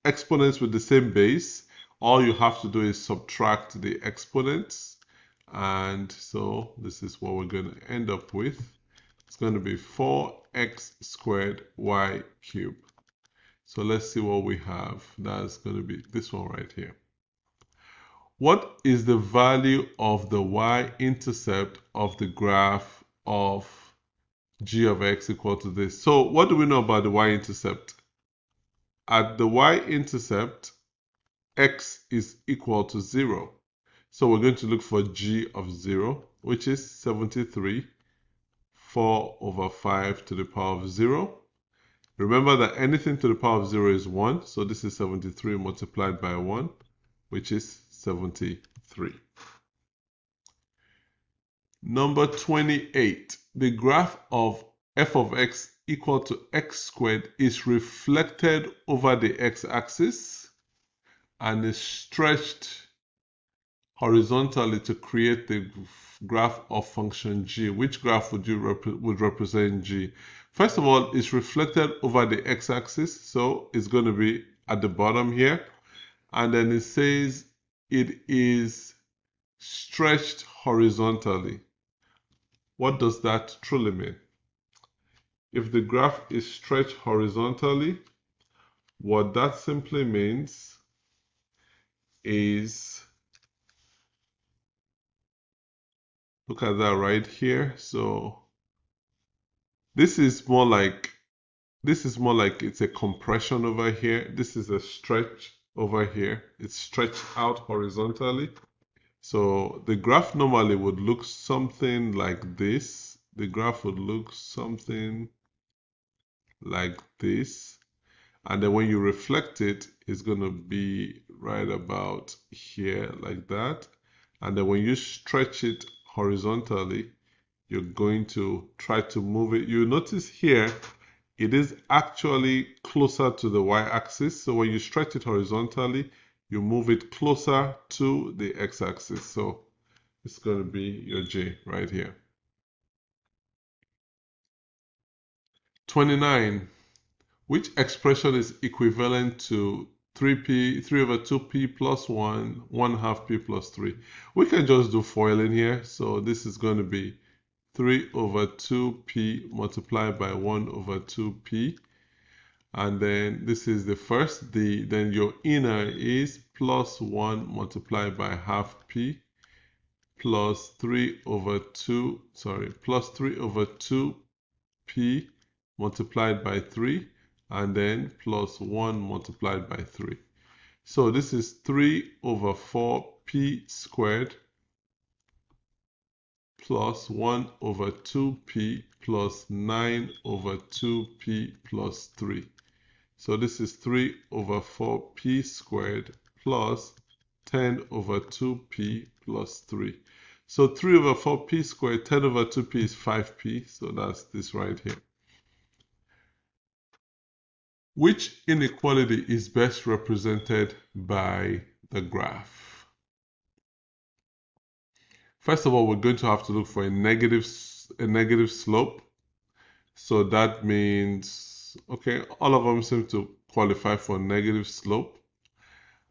S1: exponents with the same base, all you have to do is subtract the exponents. And so this is what we're going to end up with. It's going to be 4x squared y cubed. So let's see what we have. That's going to be this one right here. What is the value of the y-intercept of the graph of g of x equal to this? So what do we know about the y-intercept? At the y-intercept, x is equal to 0. So we're going to look for g of 0, which is 73, 4 over 5 to the power of 0. Remember that anything to the power of 0 is 1. So this is 73 multiplied by 1, which is 73. Number 28. The graph of f of x equal to x squared is reflected over the x-axis and is stretched horizontally to create the graph of function g. Which graph would represent g? First of all, it's reflected over the x-axis, so it's going to be at the bottom here. And then it says it is stretched horizontally. What does that truly mean? If the graph is stretched horizontally, what that simply means is, look at that right here. So this is more like this is more like it's a compression over here. This is a stretch over here. It's stretched out horizontally. So the graph normally would look something like this. The graph would look something like this. And then when you reflect it, it's going to be right about here like that. And then when you stretch it horizontally, you're going to try to move it. You notice here, it is actually closer to the y-axis. So when you stretch it horizontally, you move it closer to the x-axis. So it's going to be your J right here. 29. Which expression is equivalent to 3 over 2p plus 1, 1/2 p plus 3? We can just do FOILing here. So this is going to be 3 over 2p multiplied by 1 over 2p. And then this is the first. Then your inner is plus 1 multiplied by half p plus 3 over 2, plus 3 over 2p multiplied by 3, and then plus 1 multiplied by 3. So this is 3 over 4p squared plus 1 over 2p plus 9 over 2p plus 3. So this is 3 over 4p squared plus 10 over 2p plus 3. So 3 over 4p squared, 10 over 2p is 5p. So that's this right here. Which inequality is best represented by the graph? First of all, we're going to have to look for a negative slope. So that means, okay, all of them seem to qualify for negative slope.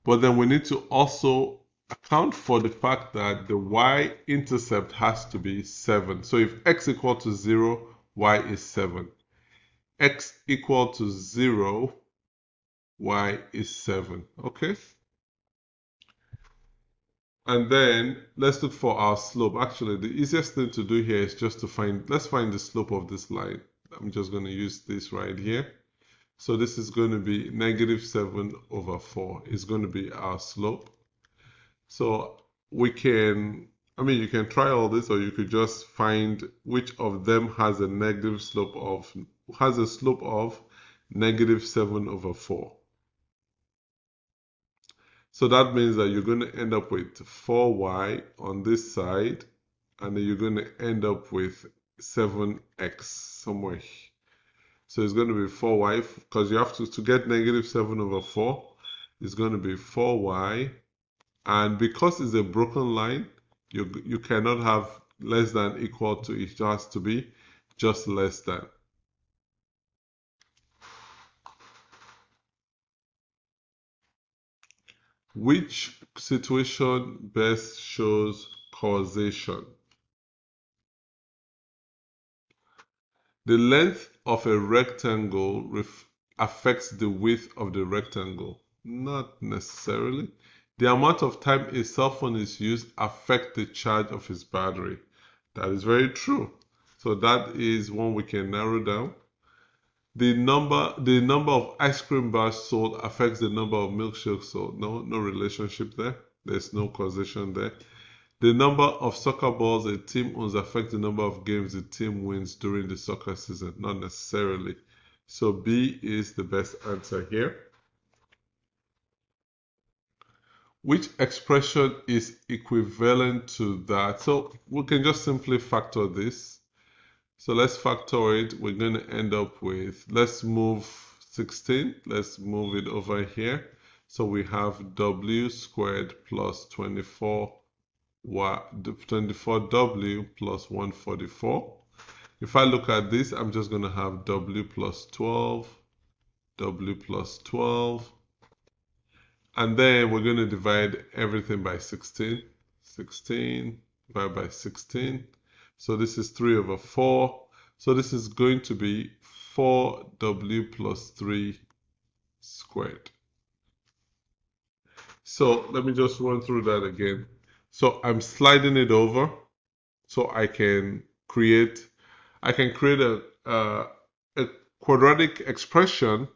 S1: But then we need to also account for the fact that the y-intercept has to be 7. So if x equal to 0, y is 7. X equal to 0, y is 7. Okay? And then let's look for our slope. Actually, the easiest thing to do here is just to let's find the slope of this line. I'm just going to use this right here. So this is going to be negative 7 over 4 is going to be our slope. So we can, you can try all this, or you could just find which of them has a slope of negative 7 over 4. So that means that you're going to end up with 4y on this side, and then you're going to end up with 7x somewhere. So it's going to be 4y, because you have to get negative 7 over 4, it's going to be 4y. And because it's a broken line, you cannot have less than equal to, it has to be just less than. Which situation best shows causation? The length of a rectangle affects the width of the rectangle. Not necessarily. The amount of time a cell phone is used affects the charge of its battery. That is very true. So that is one we can narrow down. The number of ice cream bars sold affects the number of milkshakes sold. No relationship there. There's no causation there. The number of soccer balls a team owns affects the number of games the team wins during the soccer season. Not necessarily. So B is the best answer here. Which expression is equivalent to that? So we can just simply factor this. So let's factor it. We're going to end up with, let's move 16. Let's move it over here. So we have w squared plus 24w plus 144. If I look at this, I'm just going to have w plus 12, w plus 12. And then we're going to divide everything by 16. 16 divided by 16. So this is 3 over 4. So this is going to be 4w plus 3 squared. So let me just run through that again. So I'm sliding it over so I can create a quadratic expression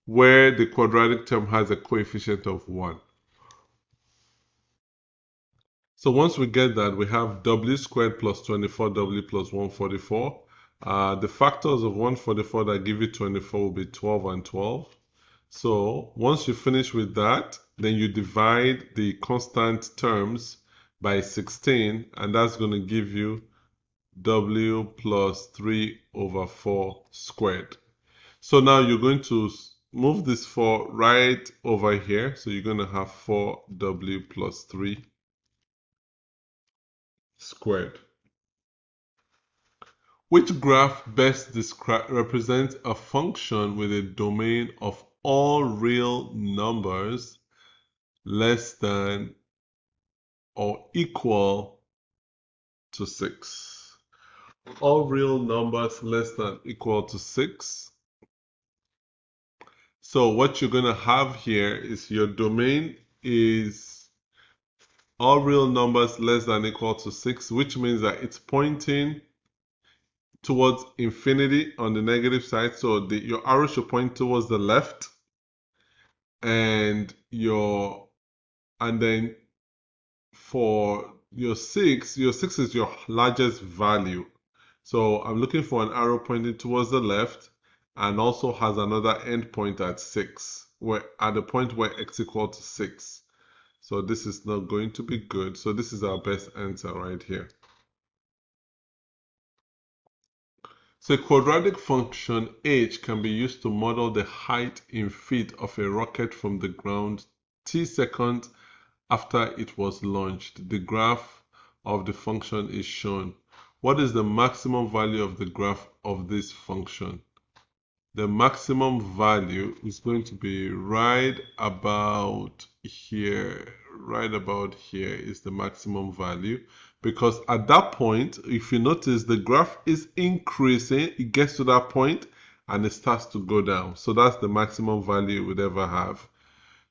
S1: where the quadratic term has a coefficient of 1. So once we get that, we have w squared plus 24w plus 144. The factors of 144 that give you 24 will be 12 and 12. So once you finish with that, then you divide the constant terms by 16, and that's going to give you w plus 3 over 4 squared. So now you're going to move this 4 right over here. So you're going to have 4w plus 3 squared. Which graph best represents a function with a domain of all real numbers less than or equal to 6? All real numbers less than or equal to 6. So what you're going to have here is your domain is all real numbers less than or equal to 6, which means that it's pointing towards infinity on the negative side. So your arrow should point towards the left, and then for your 6 is your largest value. So I'm looking for an arrow pointing towards the left and also has another endpoint at 6, where at the point where x equal to 6. So this is not going to be good. So this is our best answer right here. So a quadratic function h can be used to model the height in feet of a rocket from the ground t seconds after it was launched. The graph of the function is shown. What is the maximum value of the graph of this function? The maximum value is going to be right about here. Right about here is the maximum value, because at that point, if you notice, the graph is increasing. It gets to that point and it starts to go down. So that's the maximum value it would ever have.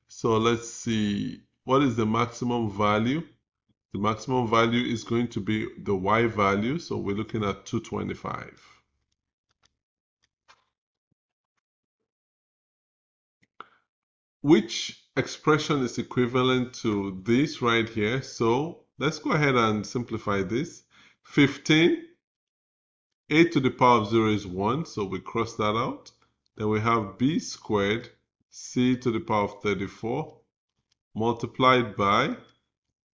S1: So let's see, what is the maximum value? The maximum value is going to be the y value. So we're looking at 225. Which expression is equivalent to this right here? So let's go ahead and simplify this. 15, a to the power of 0 is 1, so we cross that out. Then we have b squared c to the power of 34 multiplied by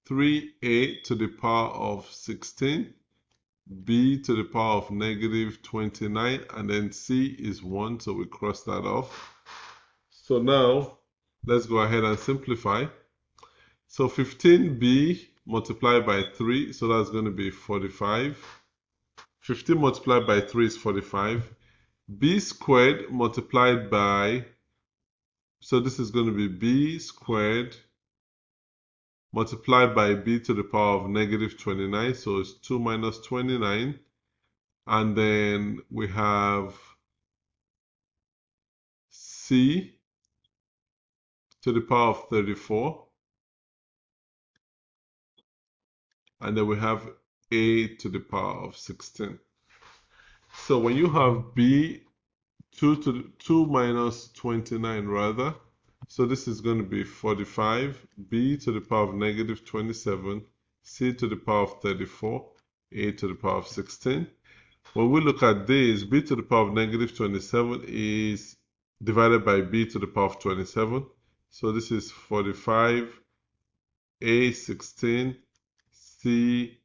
S1: 3a to the power of 16, b to the power of negative 29, and then c is 1, so we cross that off. So now let's go ahead and simplify. So 15b multiplied by 3, so that's going to be 45. 15 multiplied by 3 is 45. B squared multiplied by, so this is going to be b squared multiplied by b to the power of negative 29, so it's 2 minus 29. And then we have c to the power of 34. And then we have a to the power of 16. So when you have b 2 minus 29 rather, so this is going to be 45, b to the power of negative 27, c to the power of 34, a to the power of 16. When we look at this, b to the power of negative 27 is divided by b to the power of 27. So this is 45, a 16, c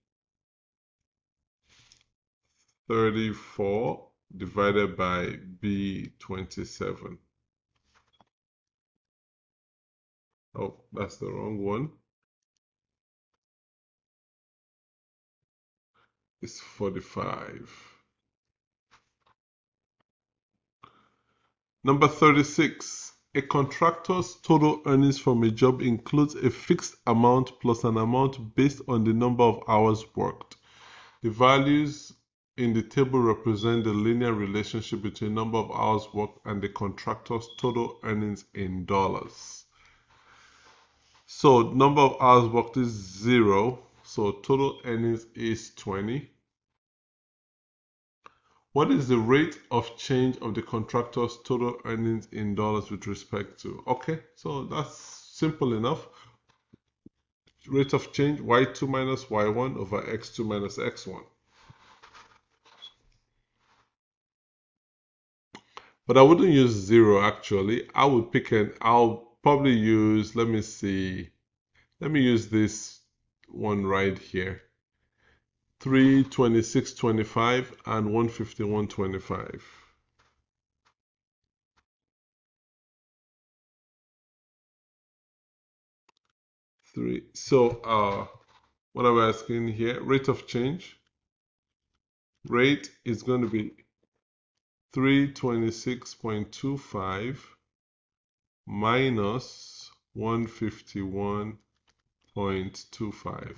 S1: 34 divided by b 27. Oh, that's the wrong one. It's 45. Number 36. A contractor's total earnings from a job includes a fixed amount plus an amount based on the number of hours worked. The values in the table represent the linear relationship between number of hours worked and the contractor's total earnings in dollars. So number of hours worked is 0. So total earnings is 20. What is the rate of change of the contractor's total earnings in dollars with respect to? Okay, so that's simple enough. Rate of change, y2 minus y1 over x2 minus x1. But I wouldn't use 0 actually. I would pick I'll probably use, let me see, let me use this one right here. 326.25 and 151.25. So what am I asking here? Rate of change. Rate is going to be 326.25 minus 151.25.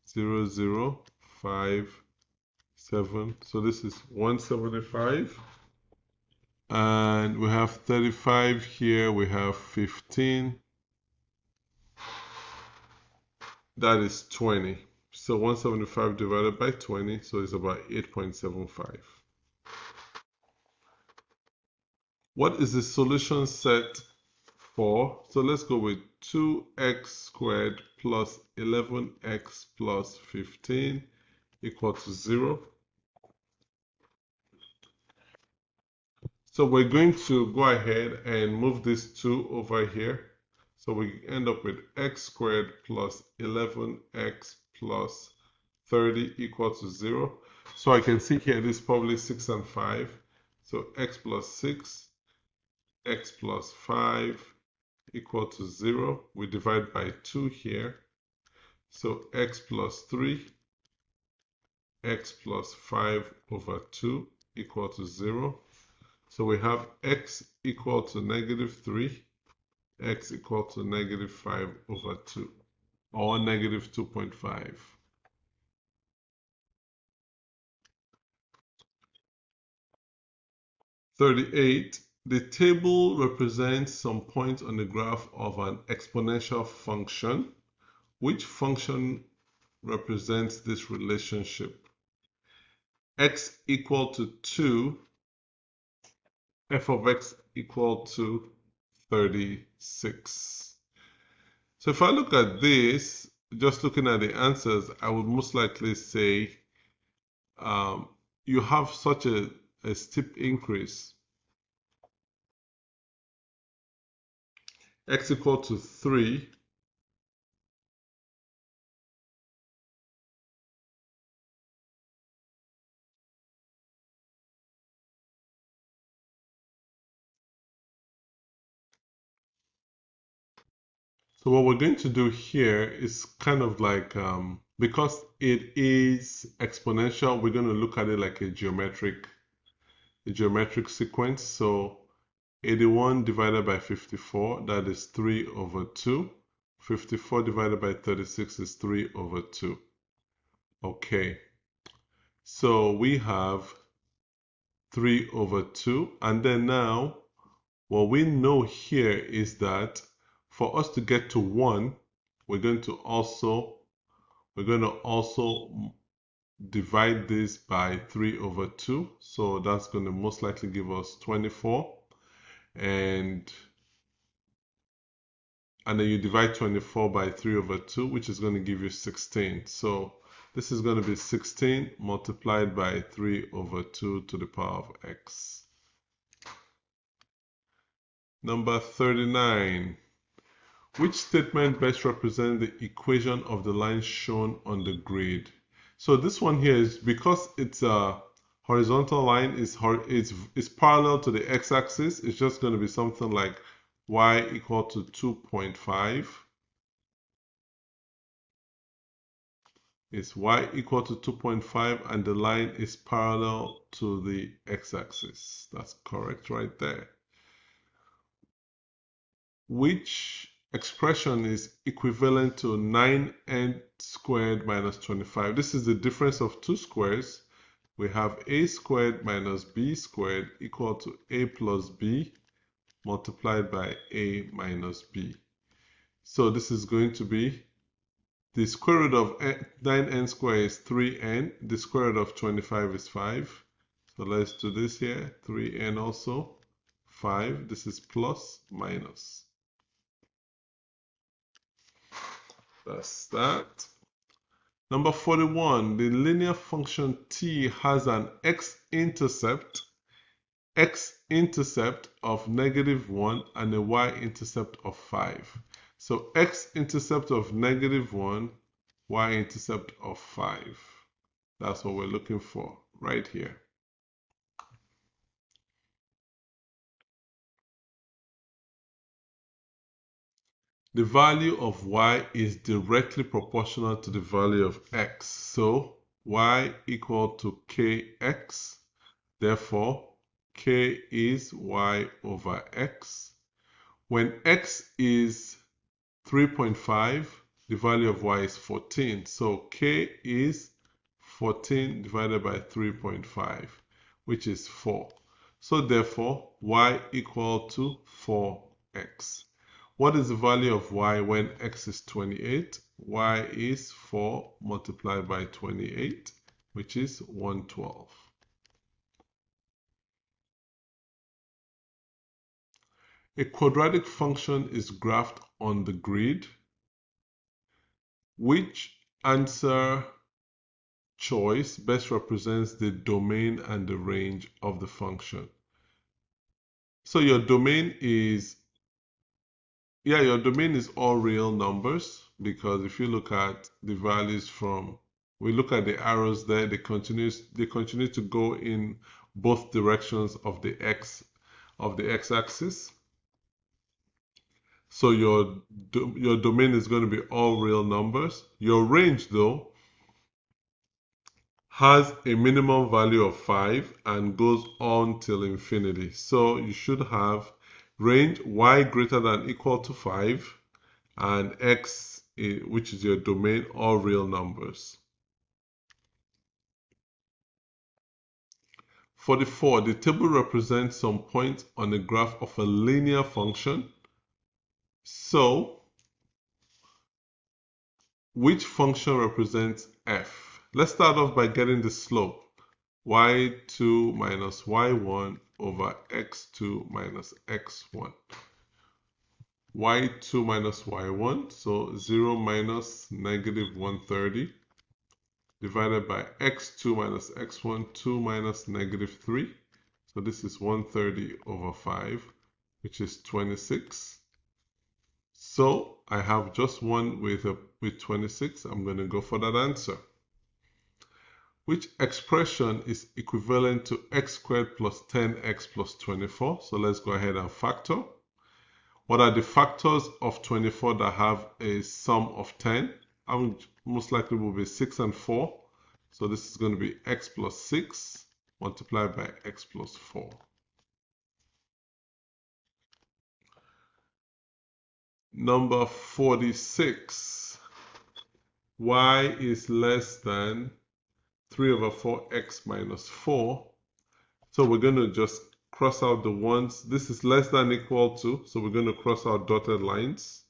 S1: 0057. So this is 175. And we have 35 here. We have 15. That is 20. So 175 divided by 20, so it's about 8.75. What is the solution set for? So let's go with 2x squared plus 11x plus 15 equal to 0. So we're going to go ahead and move this 2 over here. So we end up with x squared plus 11x plus 30 equal to 0. So I can see here this is probably 6 and 5. So x plus 6, x plus 5 equal to 0. We divide by 2 here. So x plus 3, x plus 5 over 2 equal to 0. So we have x equal to negative 3, x equal to negative 5 over 2, or negative 2.5. "38. The table represents some points on the graph of an exponential function. Which function represents this relationship? X equal to 2, f of x equal to 36. So if I look at this, just looking at the answers, I would most likely say you have such a steep increase. X equal to 3. So what we're going to do here is kind of like, because it is exponential, we're going to look at it like a geometric sequence. So 81 divided by 54, that is 3 over 2. 54 divided by 36 is 3 over 2. Okay, so we have 3 over 2. And then now, what we know here is that for us to get to 1, we're going to also divide this by 3 over 2. So that's going to most likely give us 24. And then you divide 24 by 3 over 2, which is going to give you 16. So this is going to be 16 multiplied by 3 over 2 to the power of x. Number 39. Which statement best represents the equation of the line shown on the grid? So this one here is, because it's a horizontal line, it's parallel to the x-axis. It's just going to be something like y equal to 2.5. It's y equal to 2.5 and the line is parallel to the x-axis. That's correct right there. Which expression is equivalent to 9n squared minus 25? This is the difference of two squares. We have a squared minus b squared equal to a plus b multiplied by a minus b. So this is going to be the square root of 9n squared is 3n. The square root of 25 is 5. So let's do this here. 3n also. 5. This is plus, minus. That's that. Number 41. The linear function t has an x-intercept of -1 and a y-intercept of 5. So x-intercept of -1, y-intercept of 5. That's what we're looking for right here. The value of y is directly proportional to the value of x. So y equal to kx. Therefore, k is y over x. When x is 3.5, the value of y is 14. So k is 14 divided by 3.5, which is 4. So therefore, y equal to 4x. What is the value of y when x is 28? Y is 4 multiplied by 28, which is 112. A quadratic function is graphed on the grid. Which answer choice best represents the domain and the range of the function? So your domain is all real numbers, because if you look at the values we look at the arrows there, they continue to go in both directions of the x-axis. So your domain is going to be all real numbers. Your range, though, has a minimum value of 5 and goes on till infinity. So you should have range y greater than or equal to 5 and x, which is your domain, all real numbers. 44. The table represents some points on a graph of a linear function. So, which function represents f? Let's start off by getting the slope. y2 minus y1 over x2 minus x1. y2 minus y1, so 0 minus -130, divided by x2 minus x1, 2 minus -3. So this is 130 over 5, which is 26. So I have just one with 26. I'm going to go for that answer. Which expression is equivalent to x squared plus 10x plus 24? So let's go ahead and factor. What are the factors of 24 that have a sum of 10? Most likely will be 6 and 4. So this is going to be x plus 6 multiplied by x plus 4. Number 46. Y is less than 3 over 4x minus 4. So we're going to just cross out the ones. This is less than equal to, so we're going to cross out dotted lines.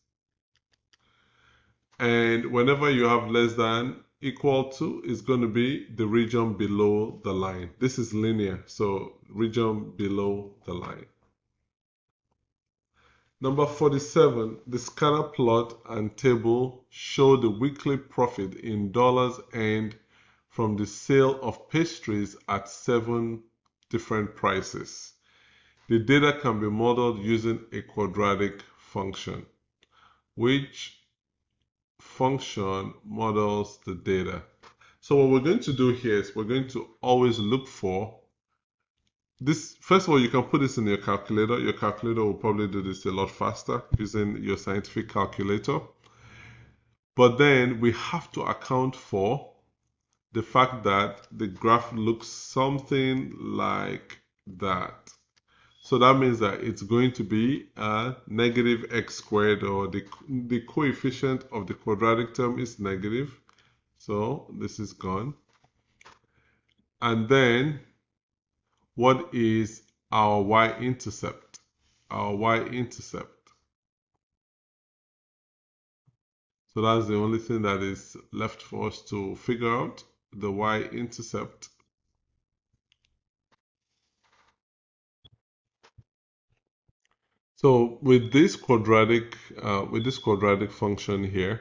S1: And whenever you have less than equal to, is going to be the region below the line. This is linear, so region below the line. Number 47, the scatter plot and table show the weekly profit in dollars earned from the sale of pastries at 7 different prices. The data can be modeled using a quadratic function. Which function models the data? So what we're going to do here is we're going to always look for this. First of all, you can put this in your calculator. Your calculator will probably do this a lot faster using your scientific calculator. But then we have to account for the fact that the graph looks something like that. So that means that it's going to be a negative x squared, or the coefficient of the quadratic term is negative. So this is gone. And then what is our y-intercept? Our y-intercept. So that's the only thing that is left for us to figure out, the y-intercept. So with this quadratic function here,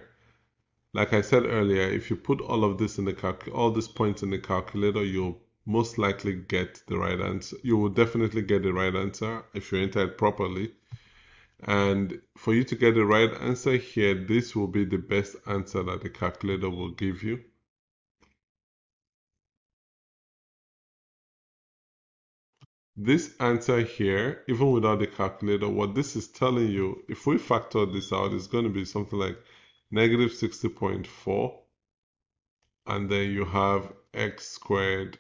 S1: like I said earlier, if you put all of this in the all these points in the calculator, you'll most likely get the right answer. You will definitely get the right answer if you enter it properly. And for you to get the right answer here, this will be the best answer that the calculator will give you. This answer here, even without the calculator, what this is telling you, if we factor this out, it's going to be something like negative 60.4, and then you have x squared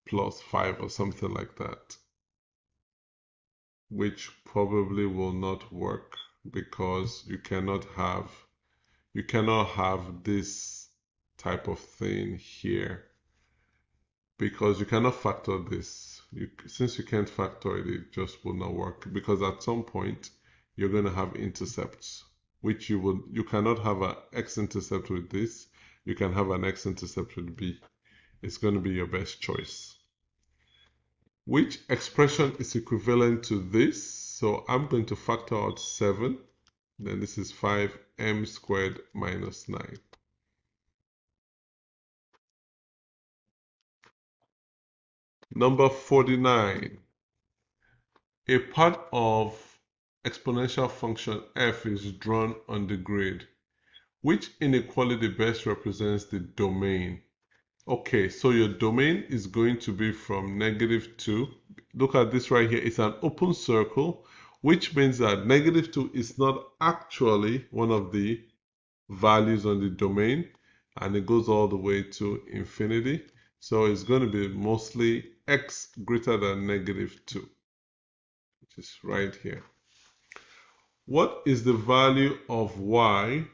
S1: plus 5 or something like that, which probably will not work because you cannot have this type of thing here, because you cannot factor this. Since you can't factor it, it just will not work, because at some point you're going to have intercepts, which you cannot have an x-intercept with this. You can have an x-intercept with b. It's going to be your best choice. Which expression is equivalent to this? So I'm going to factor out 7. Then this is 5m squared minus 9. Number 49. A part of exponential function f is drawn on the grid. Which inequality best represents the domain? Okay, so your domain is going to be from -2. Look at this right here. It's an open circle, which means that -2 is not actually one of the values on the domain, and it goes all the way to infinity. So it's going to be mostly x greater than -2, which is right here. What is the value of y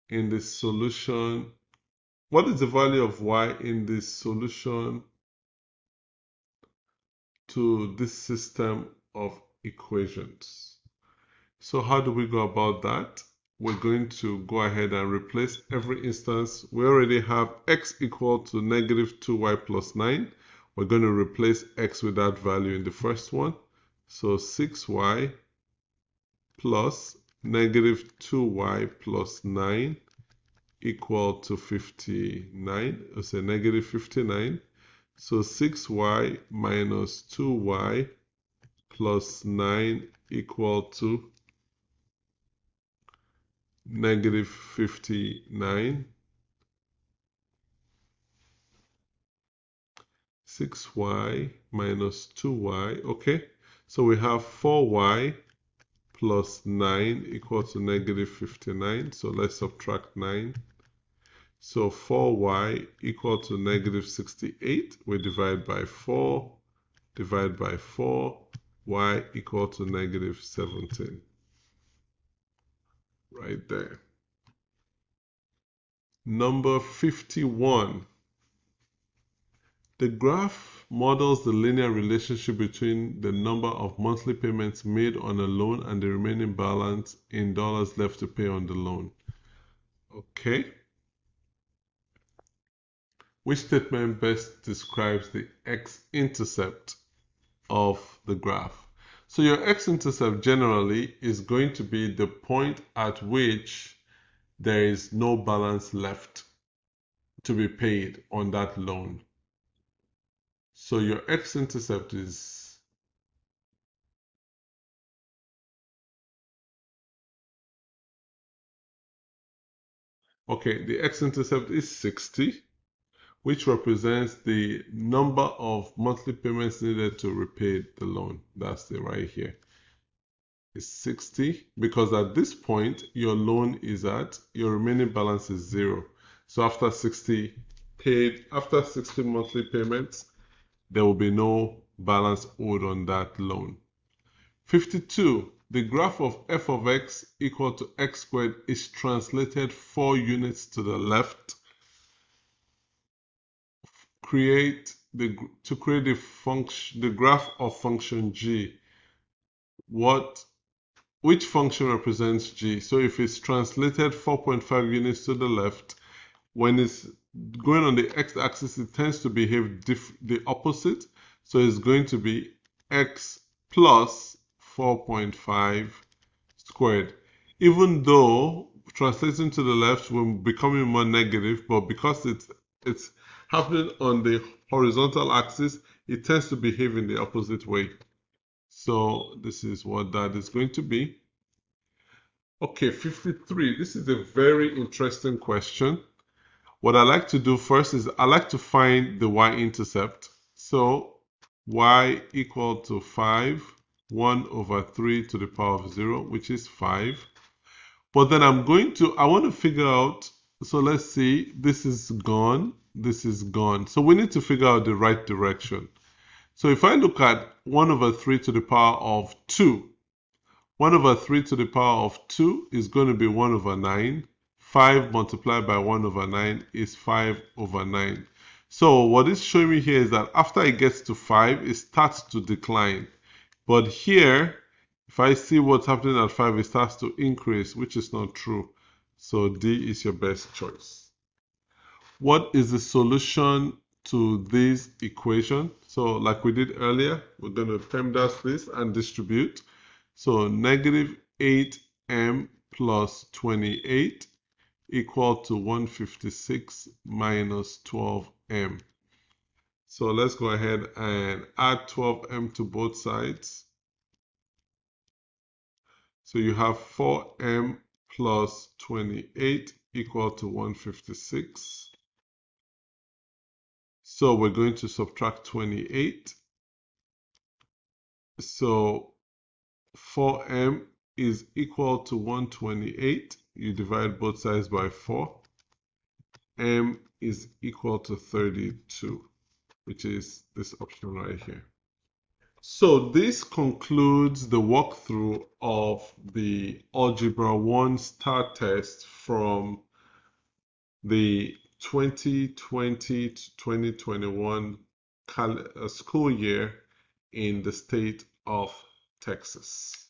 S1: in the solution? What is the value of y in the solution to this system of equations? So how do we go about that? We're going to go ahead and replace every instance. We already have x equal to -2y plus 9. We're going to replace x with that value in the first one. So 6y plus -2y plus 9 equal to 59. I'll say -59. So 6y minus 2y plus 9 equal to -59. 6y minus 2y. Okay, so we have 4y plus 9 equals to -59. So let's subtract 9. So 4y equal to -68. We divide by 4, divide by 4, y equal to -17. Right there. Number 51. The graph models the linear relationship between the number of monthly payments made on a loan and the remaining balance in dollars left to pay on the loan. Okay. Which statement best describes the x-intercept of the graph? So your x-intercept generally is going to be the point at which there is no balance left to be paid on that loan. So your x-intercept is okay, the x-intercept is 60, which represents the number of monthly payments needed to repay the loan. That's the right here. It's 60 because at this point your loan is at, your remaining balance is 0. So after 60 monthly payments, there will be no balance owed on that loan. 52. The graph of f of x equal to x squared is translated 4 units to the left. To create the graph of function g, which function represents g? So if it's translated 4.5 units to the left, when it's going on the x-axis, it tends to behave the opposite. So it's going to be x plus 4.5 squared. Even though translating to the left will becoming more negative, but because it's happening on the horizontal axis, it tends to behave in the opposite way. So this is what that is going to be. Okay, 53. This is a very interesting question. What I like to do first is I like to find the y-intercept. So y equal to 5, 1 over 3 to the power of 0, which is 5. But then I want to figure out, so let's see, this is gone, this is gone. So we need to figure out the right direction. So if I look at 1 over 3 to the power of 2, 1 over 3 to the power of 2 is going to be 1 over 9. 5 multiplied by 1 over 9 is 5 over 9. So what it's showing me here is that after it gets to 5, it starts to decline. But here, if I see what's happening at 5, it starts to increase, which is not true. So D is your best choice. What is the solution to this equation? So like we did earlier, we're going to PEMDAS this and distribute. So negative 8m plus 28 equal to 156 minus 12m. So let's go ahead and add 12m to both sides. So you have 4m plus 28 equal to 156. So we're going to subtract 28. So 4m is equal to 128. You divide both sides by 4. M is equal to 32, which is this option right here. So this concludes the walkthrough of the Algebra 1 STAAR test from the 2020 to 2021 school year in the state of Texas.